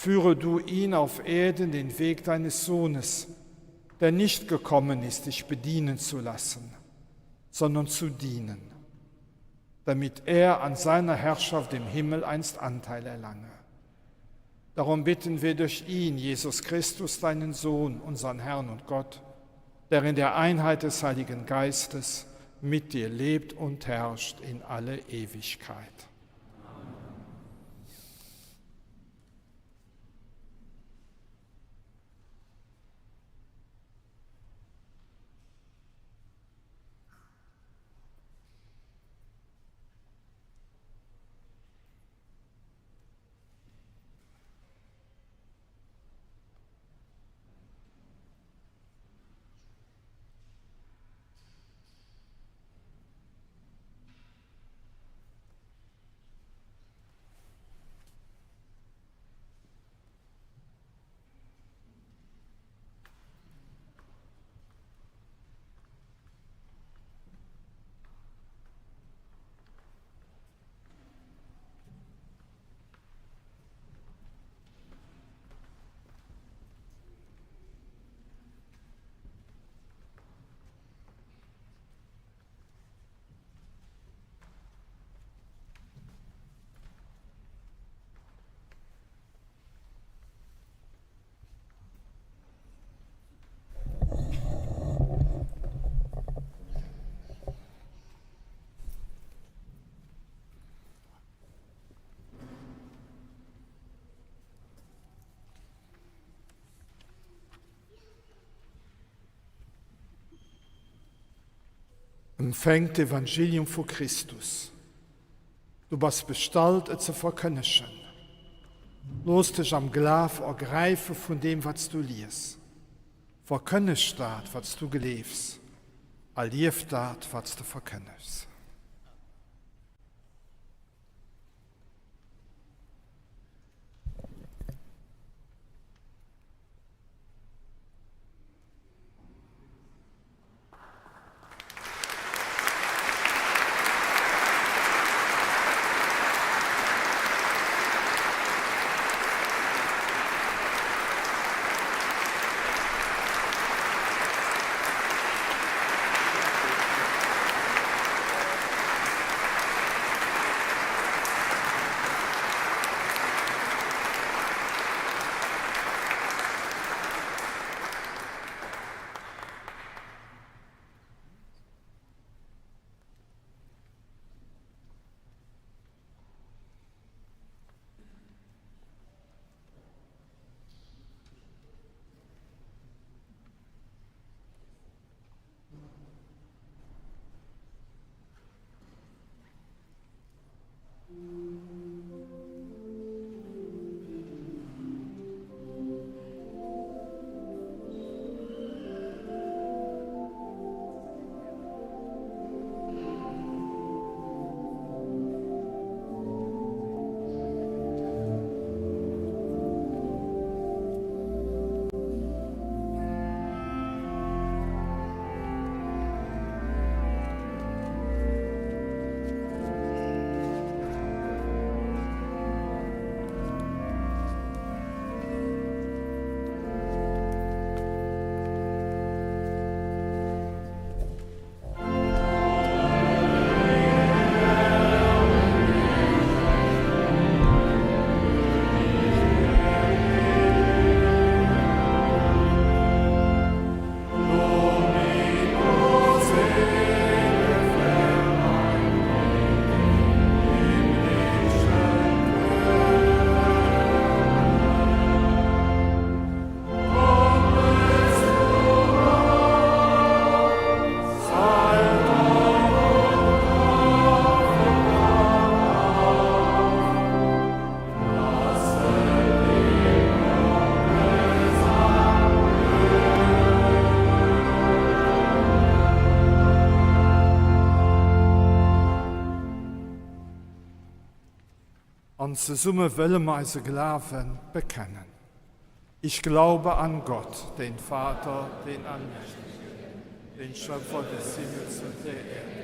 Führe du ihn auf Erden den Weg deines Sohnes, der nicht gekommen ist, dich bedienen zu lassen, sondern zu dienen damit er an seiner Herrschaft im Himmel einst Anteil erlange. Darum bitten wir durch ihn, Jesus Christus, deinen Sohn, unseren Herrn und Gott, der in der Einheit des Heiligen Geistes mit dir lebt und herrscht in alle Ewigkeit. Empfängt Evangelium von Christus. Du bist bestellt, es zu verkündigen. Los dich am Glav ergreifen von dem, was du liest. Verkündigst das, was du gelebst. Erlief das, was du verkündigst. Und zusammen wollen wir unsere Glauben bekennen. Ich glaube an Gott, den Vater, den Allmächtigen, den Schöpfer des Himmels und der Erde,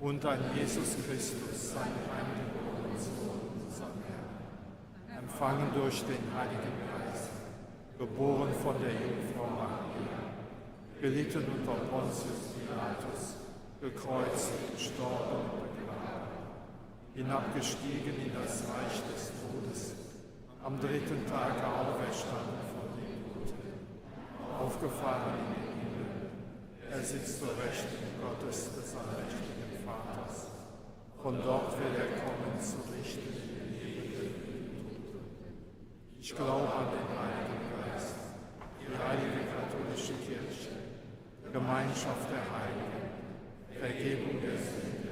und an Jesus Christus, seinen eingeborenen Sohn, unseren Herrn, empfangen durch den Heiligen Geist, geboren von der Jungfrau Maria, gelitten unter Pontius Pilatus, gekreuzigt, gestorben und begraben, hinabgestiegen in das Reich des Todes, am dritten Tage auferstanden von den Toten, aufgefahren in den Himmel. Er sitzt zur Rechten Gottes des allmächtigen Vaters. Von dort wird er kommen zu richten die Lebenden und die Toten. Ich glaube an den Heiligen Geist, die heilige katholische Kirche, Gemeinschaft der Heiligen, Vergebung der Sünden,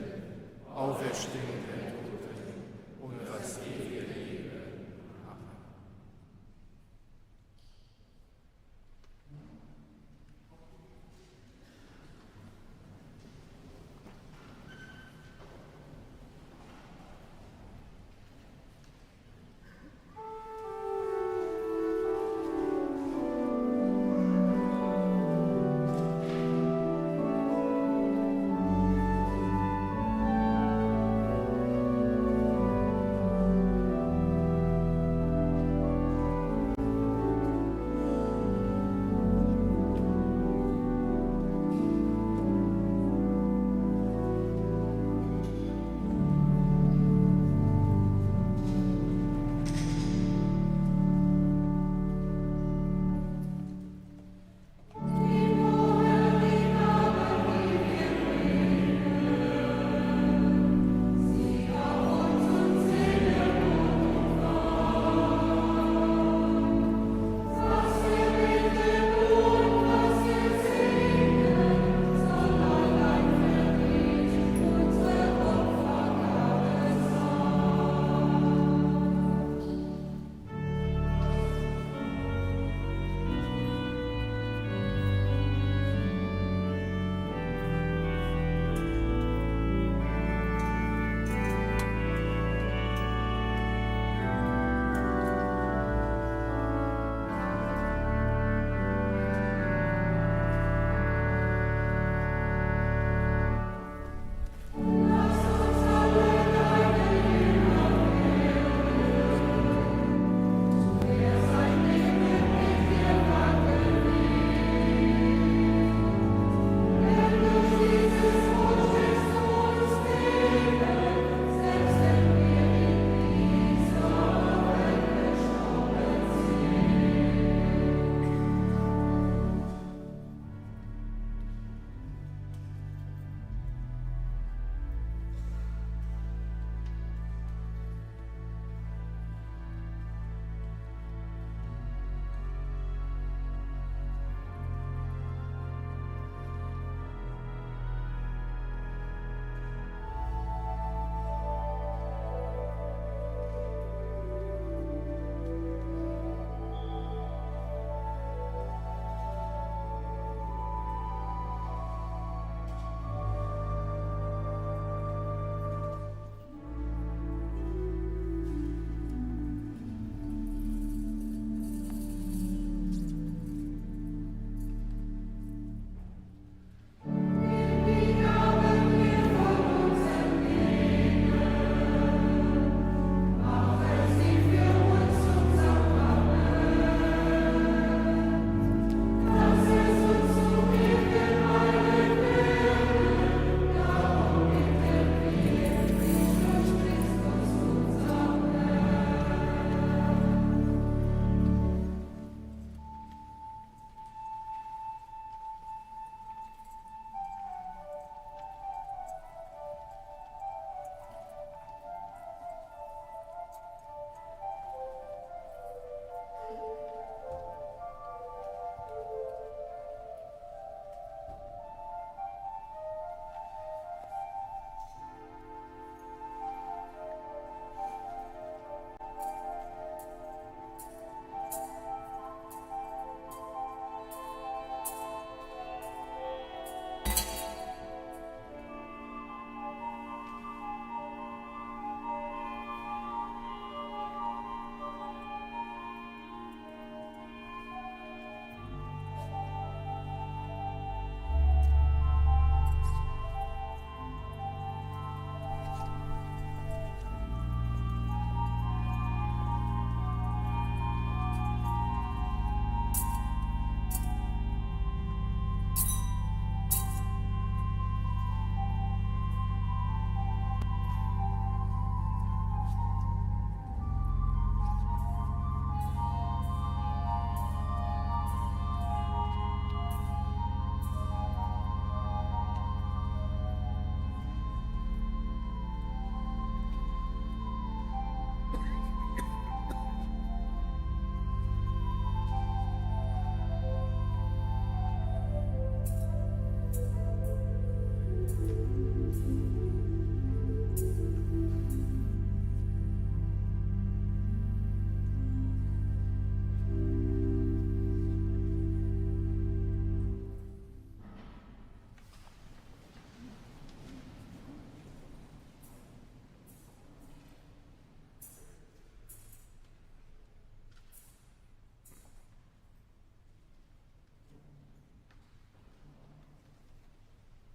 Auferstehung der Toten und das ewige Leben. Amen.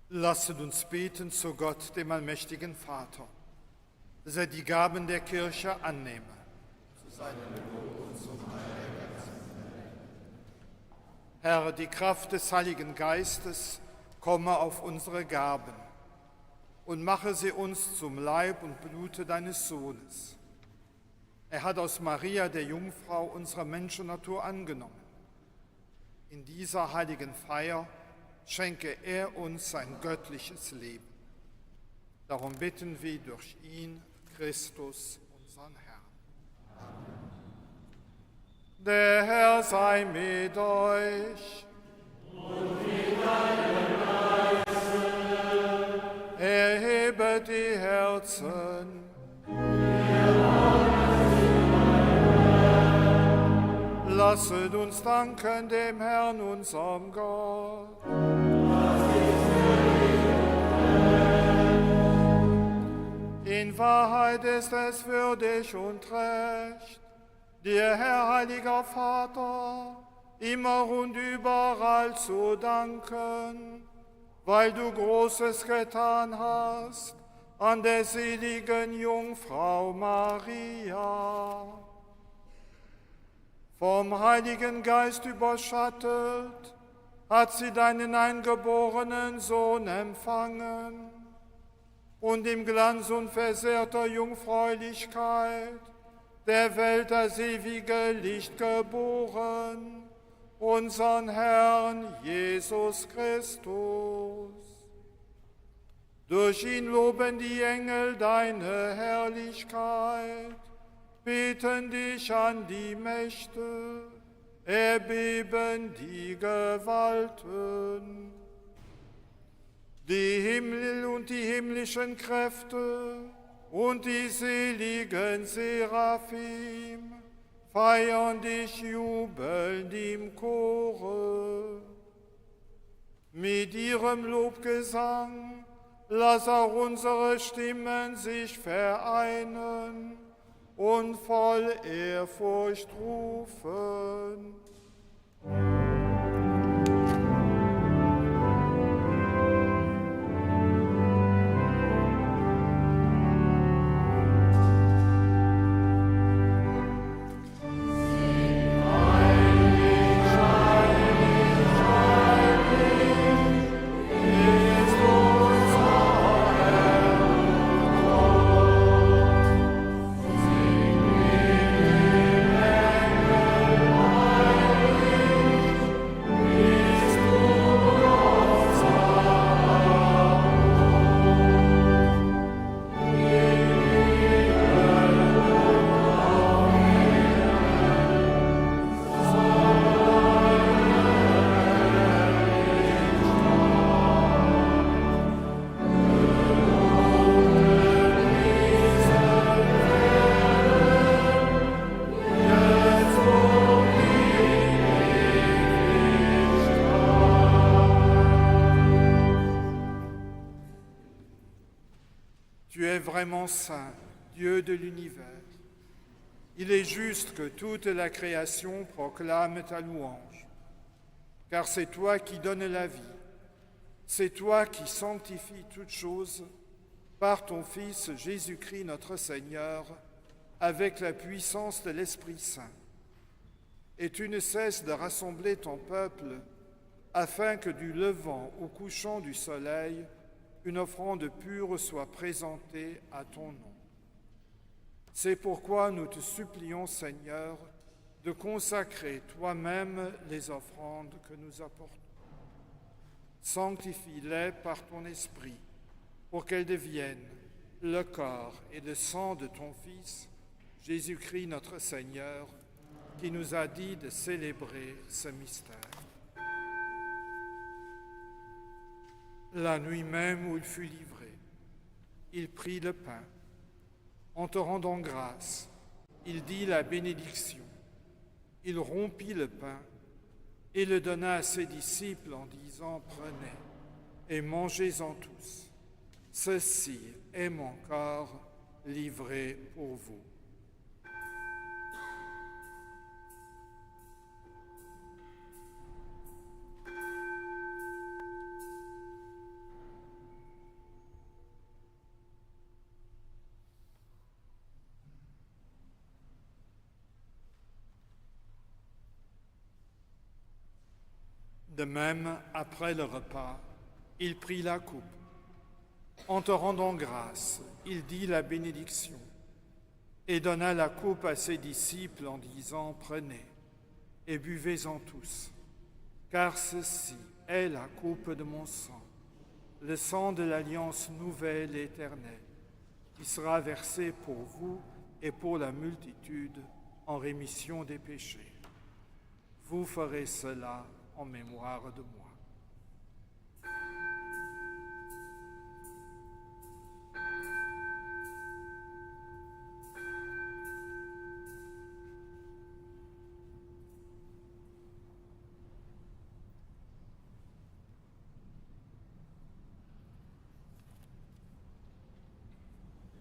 Lasset uns beten zu Gott, dem allmächtigen Vater, dass er die Gaben der Kirche annehme. Zu seinem Lob und zum Heil der ganzen Welt. Herr, die Kraft des Heiligen Geistes komme auf unsere Gaben und mache sie uns zum Leib und Blute deines Sohnes. Er hat aus Maria, der Jungfrau, unsere Menschennatur angenommen. In dieser heiligen Feier schenke er uns sein göttliches Leben. Darum bitten wir durch ihn, Christus, unseren Herrn. Amen. Der Herr sei mit euch. Und mit deinem Geiste. Erhebet die Herzen. Lasset uns danken dem Herrn, unserem Gott. In Wahrheit ist es würdig und recht, dir, Herr, heiliger Vater, immer und überall zu danken, weil du Großes getan hast an der seligen Jungfrau Maria. Vom Heiligen Geist überschattet, hat sie deinen eingeborenen Sohn empfangen und im Glanz unversehrter Jungfräulichkeit der Welt das ewige Licht geboren, unseren Herrn Jesus Christus. Durch ihn loben die Engel deine Herrlichkeit, beten dich an die Mächte, erbeben die Gewalten. Die Himmel und die himmlischen Kräfte und die seligen Seraphim feiern dich jubelnd im Chore. Mit ihrem Lobgesang lass auch unsere Stimmen sich vereinen und voll Ehrfurcht rufen. Vraiment saint, Dieu de l'univers. Il est juste que toute la création proclame ta louange, car c'est toi qui donnes la vie, c'est toi qui sanctifies toutes choses par ton Fils Jésus-Christ notre Seigneur, avec la puissance de l'Esprit Saint. Et tu ne cesses de rassembler ton peuple, afin que du levant au couchant du soleil, une offrande pure soit présentée à ton nom. C'est pourquoi nous te supplions, Seigneur, de consacrer toi-même les offrandes que nous apportons. Sanctifie-les par ton esprit, pour qu'elles deviennent le corps et le sang de ton Fils, Jésus-Christ notre Seigneur, qui nous a dit de célébrer ce mystère. La nuit même où il fut livré, il prit le pain. En te rendant grâce, il dit la bénédiction. Il rompit le pain et le donna à ses disciples en disant « Prenez et mangez-en tous. Ceci est mon corps livré pour vous. » De même, après le repas, il prit la coupe. En te rendant grâce, il dit la bénédiction et donna la coupe à ses disciples en disant, « Prenez et buvez-en tous, car ceci est la coupe de mon sang, le sang de l'alliance nouvelle et éternelle, qui sera versé pour vous et pour la multitude en rémission des péchés. Vous ferez cela en mémoire de moi. »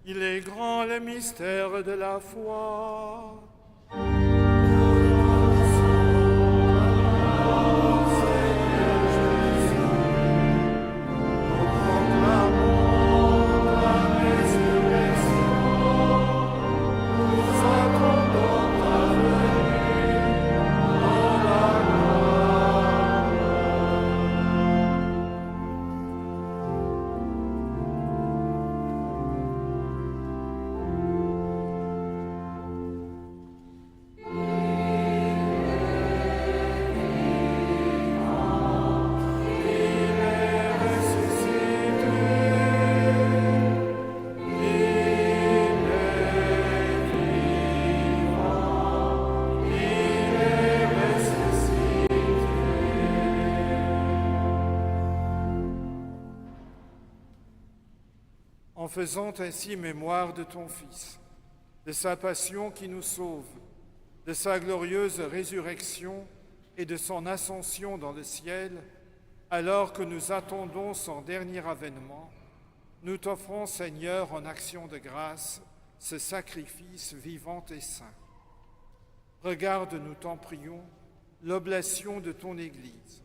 Il est grand le mystère de la foi. En faisant ainsi mémoire de ton Fils, de sa passion qui nous sauve, de sa glorieuse résurrection et de son ascension dans le ciel, alors que nous attendons son dernier avènement, nous t'offrons, Seigneur, en action de grâce, ce sacrifice vivant et saint. Regarde, nous t'en prions, l'oblation de ton Église,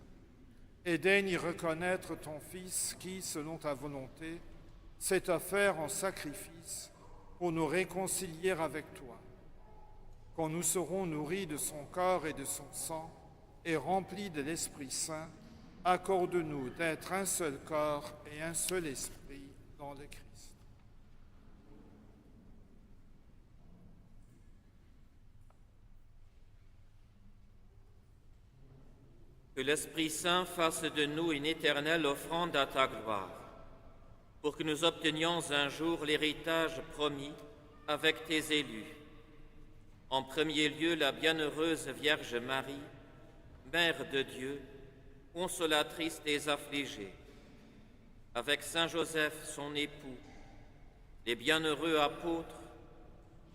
et daigne y reconnaître ton Fils qui, selon ta volonté, s'est offert en sacrifice pour nous réconcilier avec toi. Quand nous serons nourris de son corps et de son sang et remplis de l'Esprit Saint, accorde-nous d'être un seul corps et un seul esprit dans le Christ. Que l'Esprit Saint fasse de nous une éternelle offrande à ta gloire, pour que nous obtenions un jour l'héritage promis avec tes élus. En premier lieu, la bienheureuse Vierge Marie, Mère de Dieu, consolatrice des affligés, avec Saint Joseph, son époux, les bienheureux apôtres,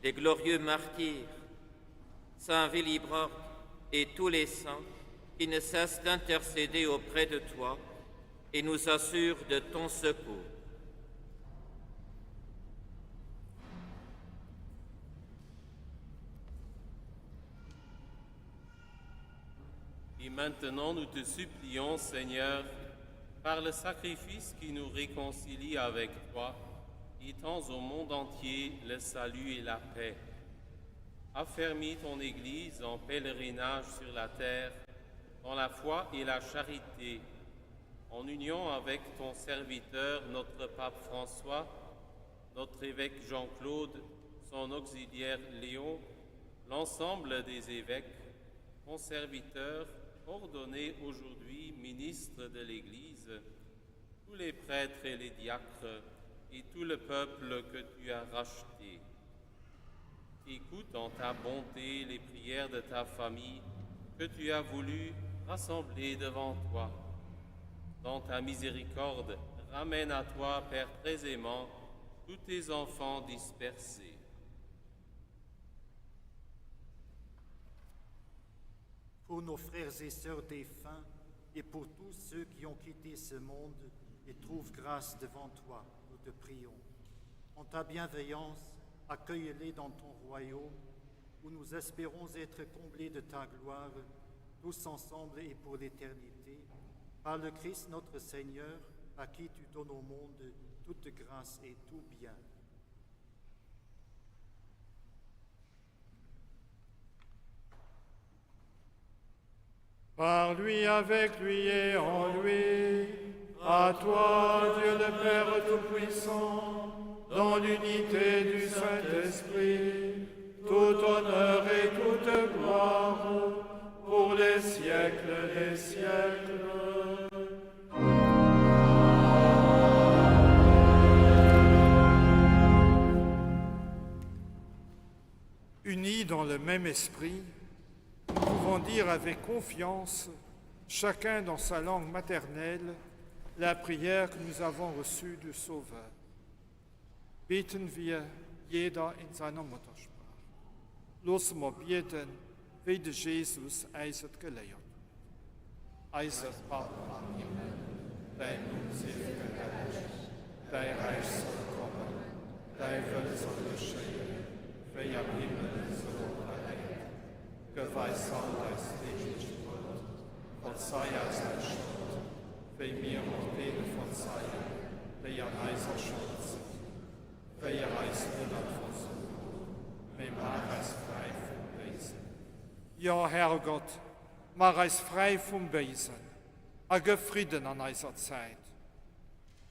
les glorieux martyrs, Saint Willibrord et tous les saints qui ne cessent d'intercéder auprès de toi et nous assurent de ton secours. Et maintenant, nous te supplions, Seigneur, par le sacrifice qui nous réconcilie avec toi, étends au monde entier le salut et la paix. Affermis ton Église en pèlerinage sur la terre, dans la foi et la charité, en union avec ton serviteur, notre pape François, notre évêque Jean-Claude, son auxiliaire Léon, l'ensemble des évêques, ton serviteur, ordonné aujourd'hui ministre de l'Église, tous les prêtres et les diacres et tout le peuple que tu as racheté. Écoute en ta bonté les prières de ta famille que tu as voulu rassembler devant toi. Dans ta miséricorde, ramène à toi, Père très aimant, tous tes enfants dispersés. Pour nos frères et sœurs défunts et pour tous ceux qui ont quitté ce monde et trouvent grâce devant toi, nous te prions. En ta bienveillance, accueille-les dans ton royaume, où nous espérons être comblés de ta gloire, tous ensemble et pour l'éternité, par le Christ notre Seigneur, à qui tu donnes au monde toute grâce et tout bien. Par lui, avec lui et en lui, à toi, Dieu le Père Tout-Puissant, dans l'unité du Saint-Esprit, tout honneur et toute gloire, pour les siècles des siècles. Unis dans le même esprit, nous pouvons dire avec confiance, chacun dans sa langue maternelle, la prière que nous avons reçue du Sauveur. Beten wir jeder in seiner Muttersprache. Los wir beten, wie de Jesus eis het gelehrt. Eiser Vater im Himmel, dein Name sei geheiligt, dein Reich soll kommen, dein Wille soll geschehen, wie am Himmel so auf der Erde. Geweissam das Licht wird, verzeih uns die Schuld, wie wir auch denen verzeihen, die an eiser Schuld sind. Wie ihr Reis nicht versuchen, wie mach es frei vom Bösen. Ja, Herrgott, mach es frei vom Bösen, a gib Frieden an eiser Zeit.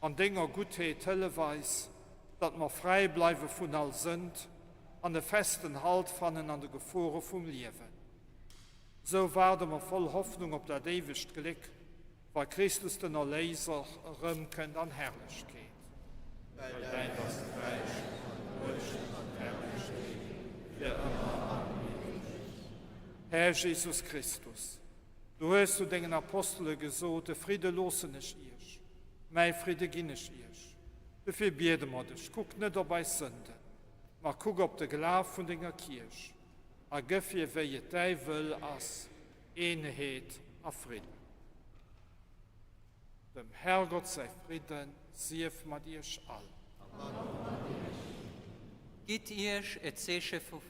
An Dinger Gutheit helleweis, dat wir frei bleiben von all Sünd, an den festen Halt fannen an de Gefahren vom Leben. So werden wir voll Hoffnung auf das ewige Glück, weil Christus den Erlöser römken an Herrlichkeit. Weil dein das Reich und Macht und Herrlichkeit für immer. Amen. Herr Jesus Christus, du hast zu den Aposteln gesagt, der Friede losen ist ihr, mein Friede ginn ist ihr. Dafür beten wir dich, guck nicht dabei Sünden, aber guck auf den Glauben von der Kirche. Und gib dir, wie dein Will als Einheit und Frieden. Dem Herrgott sei Frieden, sief mit ihr all. Gitt ihr et séche pour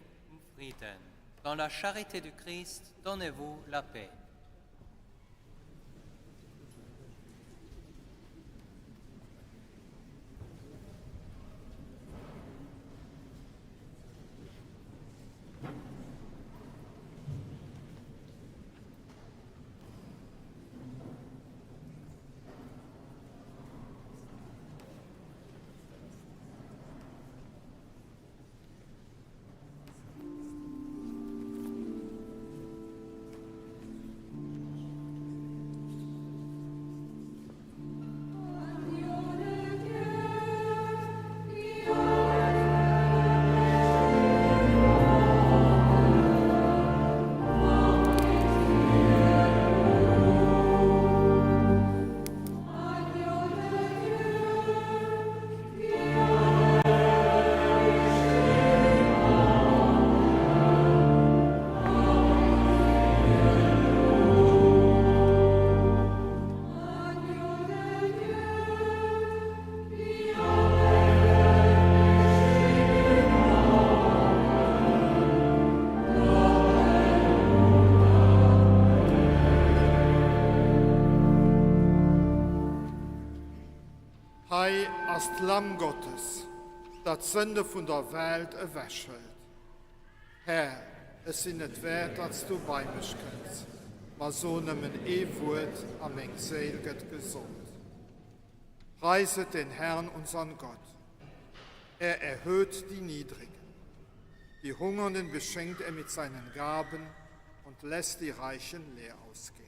Frieden. Dans la charité du Christ, donnez-vous la paix. Hei als Lamm Gottes, dat Sünde von der Welt erwäschelt. Herr, es sind nicht wert, dass du bei mir kannst, aber so nimmen Wort an mein Seel get gesund. Preiset den Herrn, unseren Gott. Er erhöht die Niedrigen. Die Hungernden beschenkt er mit seinen Gaben und lässt die Reichen leer ausgehen.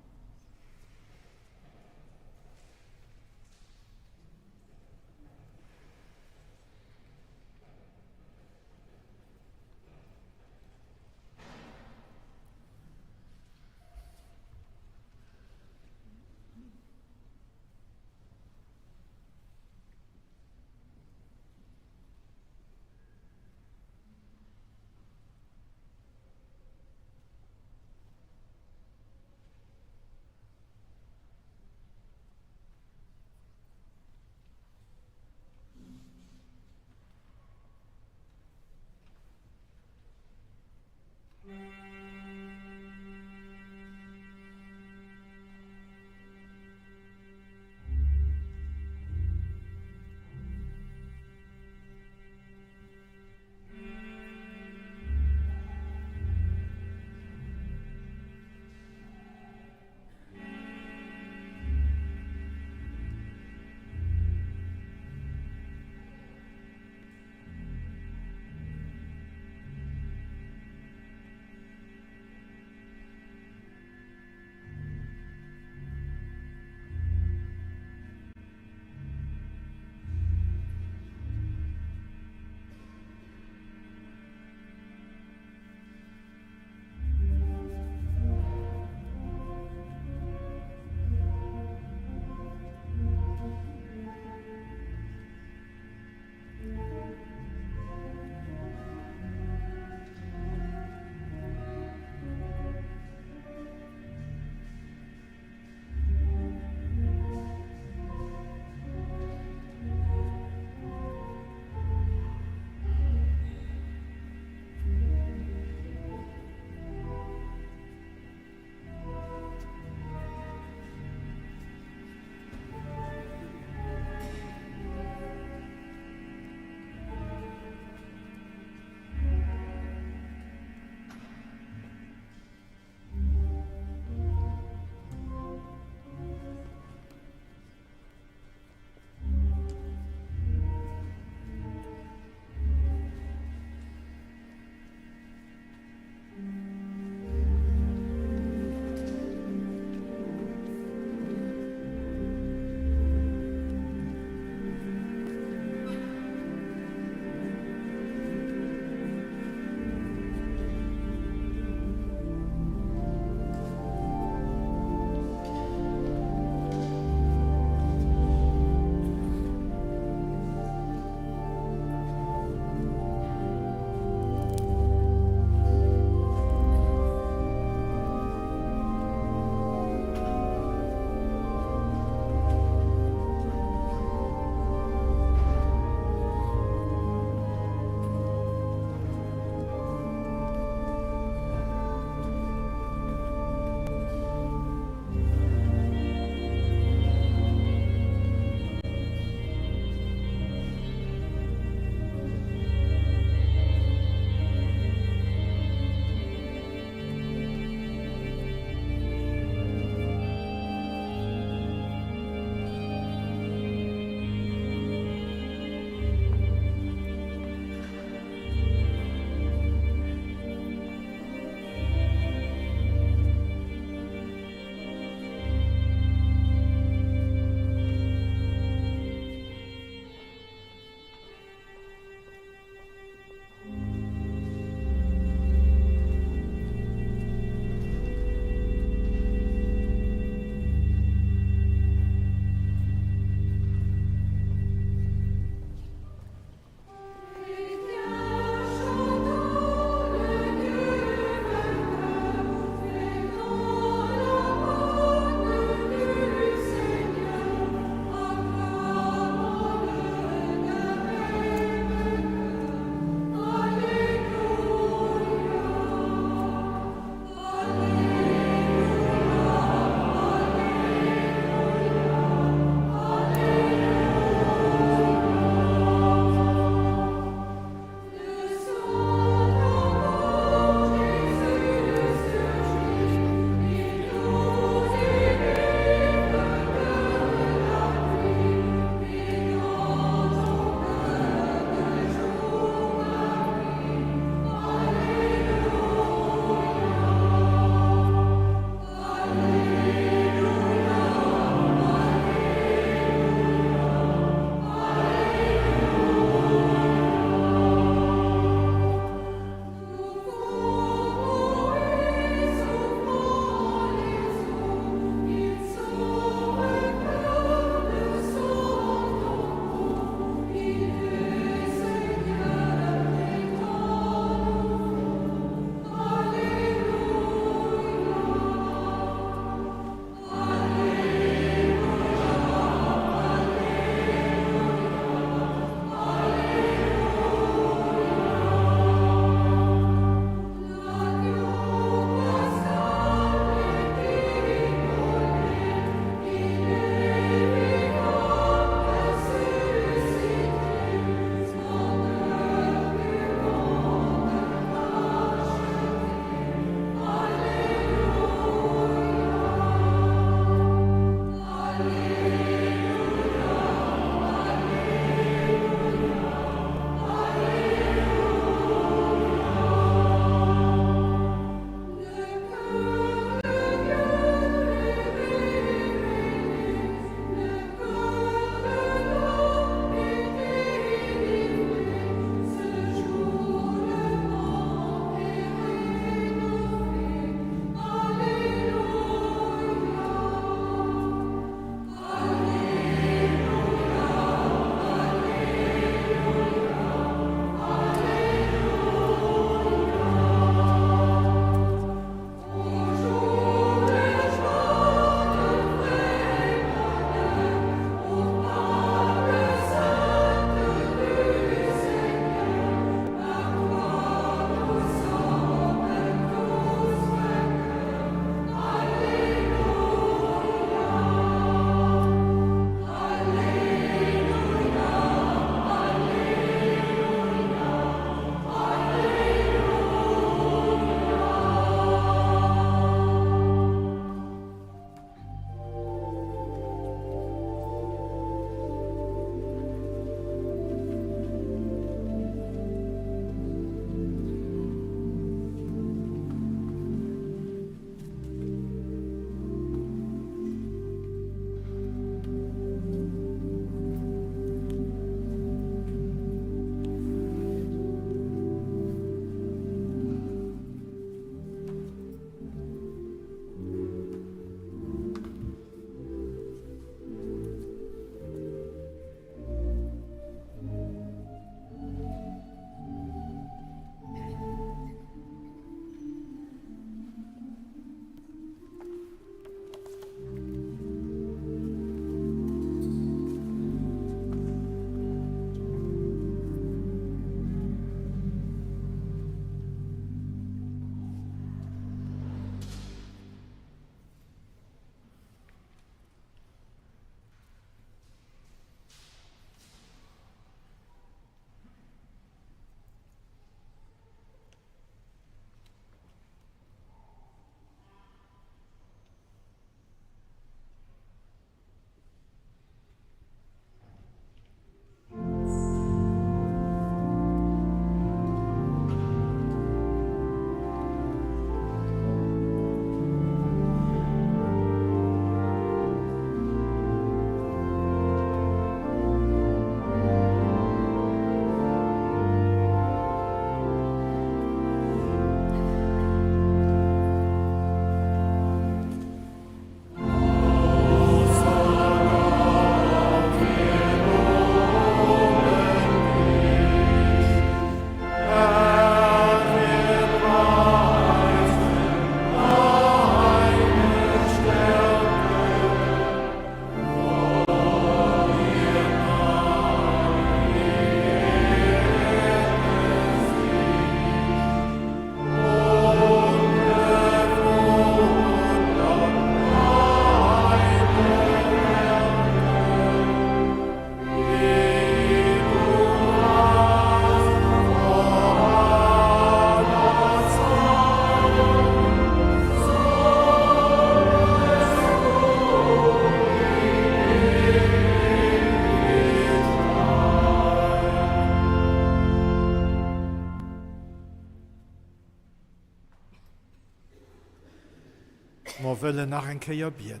nous voulons nach un beten.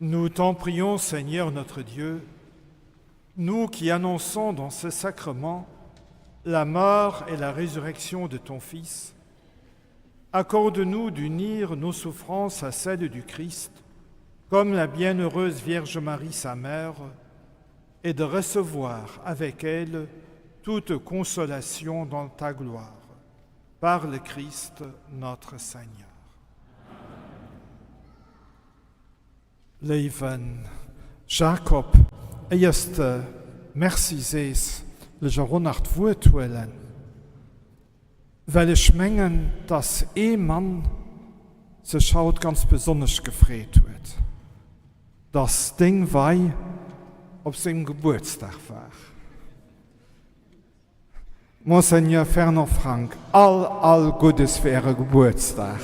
Nous t'en prions, Seigneur notre Dieu, nous qui annonçons dans ce sacrement la mort et la résurrection de ton Fils, accorde-nous d'unir nos souffrances à celles du Christ, comme la bienheureuse Vierge Marie, sa mère, et de recevoir avec elle toute consolation dans ta gloire, par le Christ notre Seigneur. Leven Jacob, eerste merci zees, le Jaronard woordwillen, weil ich mengen, dass Mann se schaut ganz besonders gefreut wird. Das Ding war auf seinem Geburtstag war. Monseigneur Fernand Frank, all Gutes für Ihren Geburtstag.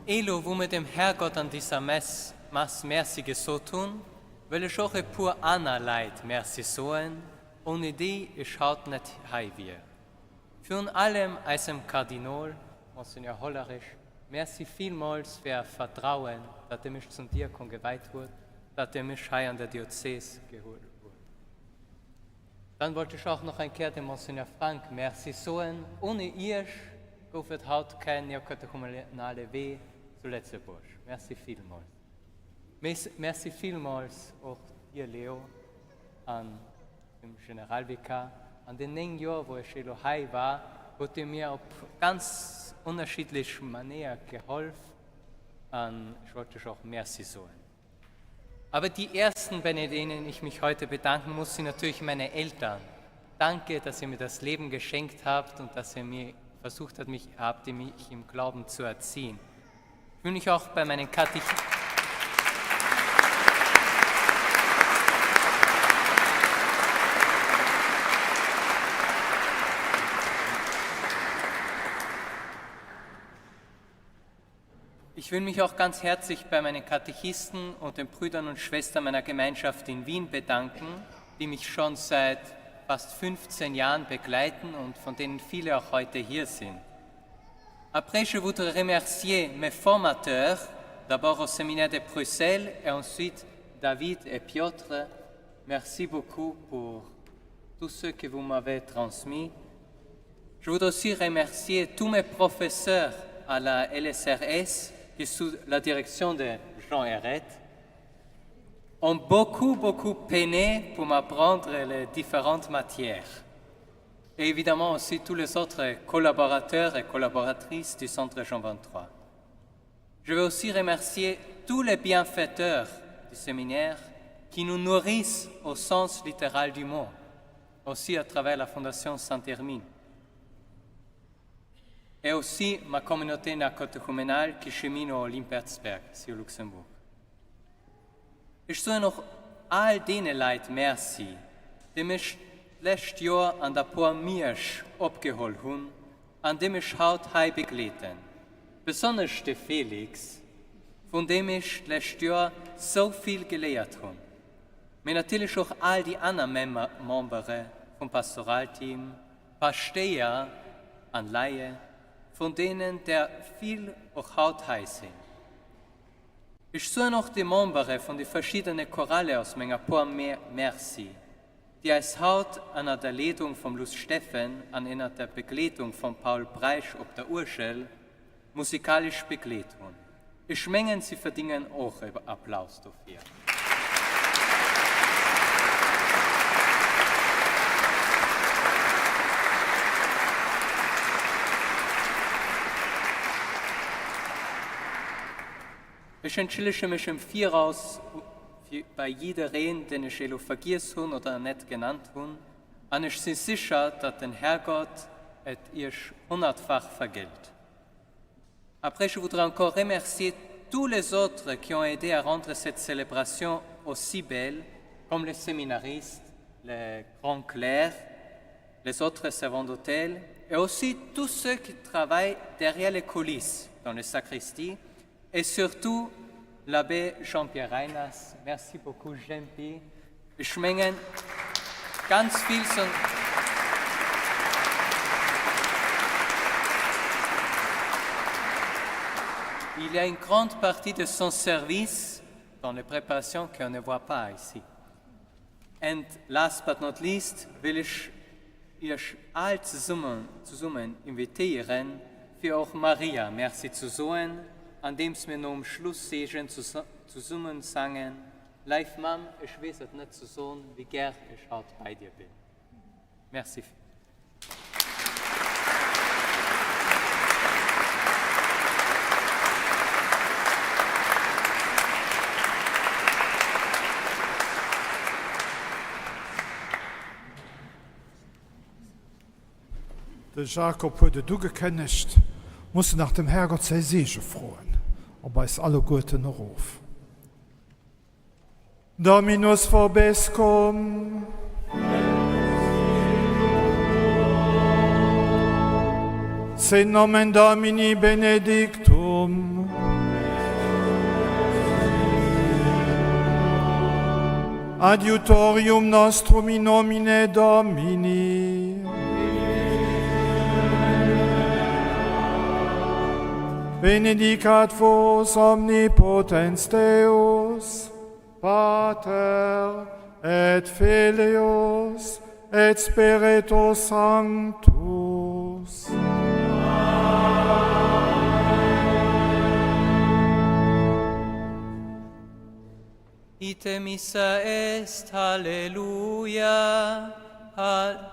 Elo, wo wir dem Herrgott an dieser Mess merci geso tun, will ich auch pur Anna Leid merci soen, ohne die ich halt nicht hei wir. Für allem als dem Kardinal, Monsignor Hollerisch, merci vielmals für Vertrauen, dass mich zum Diakon geweiht wurde, dass mich hei an der Diözese geholt wurde. Dann wollte ich auch noch ein Kehr dem Monsignor Frank merci soen, ohne ihr goffet halt kein neokatechumenale Weh zu Letzeburg. Merci vielmals. Merci vielmals auch dir, Leo, an dem Generalvikar, an den 9 Jahren, wo ich Elohai war, hat mir auf ganz unterschiedliche Manieren geholfen. Und ich wollte auch merci sagen. Aber die ersten, bei denen ich mich heute bedanken muss, sind natürlich meine Eltern. Danke, dass ihr mir das Leben geschenkt habt und dass ihr mir versucht habt, mich im Glauben zu erziehen. Ich will mich auch bei meinen Ich will mich auch ganz herzlich bei meinen Katechisten und den Brüdern und Schwestern meiner Gemeinschaft in Wien bedanken, die mich schon seit fast 15 Jahren begleiten und von denen viele auch heute hier sind. Après, je voudrais remercier mes formateurs, d'abord au séminaire de Bruxelles et ensuite David et Piotr. Merci beaucoup pour tout ce que vous m'avez transmis. Je voudrais aussi remercier tous mes professeurs à la LSRS qui, sous la direction de Jean Herret, ont beaucoup peiné pour m'apprendre les différentes matières. Et évidemment aussi tous les autres collaborateurs et collaboratrices du Centre Jean 23. Je veux aussi remercier tous les bienfaiteurs du séminaire qui nous nourrissent au sens littéral du mot, aussi à travers la Fondation Saint-Hermine. Et aussi ma communauté nacotechuménale qui chemine au Limpertsberg, ici au Luxembourg. Ich soll noch all denen Leid merci, die mich letztes Jahr an der Poamiersch abgeholt haben, an dem ich heute hei begleiten. Besonders der Felix, von dem ich letztes Jahr so viel gelehrt habe. Mir natürlich auch all die anderen Member vom Pastoralteam, Pasteia an Laie, von denen der viel auch heute hei sind. Ich suche noch die Member von den verschiedenen Choralle aus meiner Poam Merci, die als Haut an der Leitung von Luz Steffen, an einer der Begleitung von Paul Breisch ob der Urschel, musikalisch begleitet haben. Ich meine, sie verdienen auch Applaus dafür. Ich entschuldige mich im Voraus bei jeder Reden, den ich vergisst habe oder nicht genannt habe. Und ich bin sicher, dass der Herrgott es ihr 100-fach vergilt. Après, je voudrais encore remercier tous les autres qui ont aidé à rendre cette célébration aussi belle, comme les séminaristes, les grands clercs, les autres servants d'hôtel, et aussi tous ceux qui travaillent derrière les coulisses dans les sacristies, et surtout l'abbé Jean-Pierre Reiners. Merci beaucoup, Jean-Pierre. Ich meine, ganz viel sind... Il y a une grande partie de son service dans les préparations qu'on ne voit pas ici. And last but not least will ich euch alle zusammen invitieren, für auch Maria Merci zu sagen, an dem wir nun am Schluss sehen, zusammen sagen, Live Mom, ich weiß es nicht zu sagen, wie gern ich heute bei dir bin. Merci. Der Jakob wurde du gekennigt, musste nach dem Herrgott sei Segen frohen, aber es alle Guten Ruf. Dominus vobiscum. Sit nomen Domini benedictum. Adiutorium nostrum in nomine Domini. Benedicat vos omnipotens Deus, Pater et Filius et Spiritus Sanctus. Ite missa est, Halleluja, Halleluja.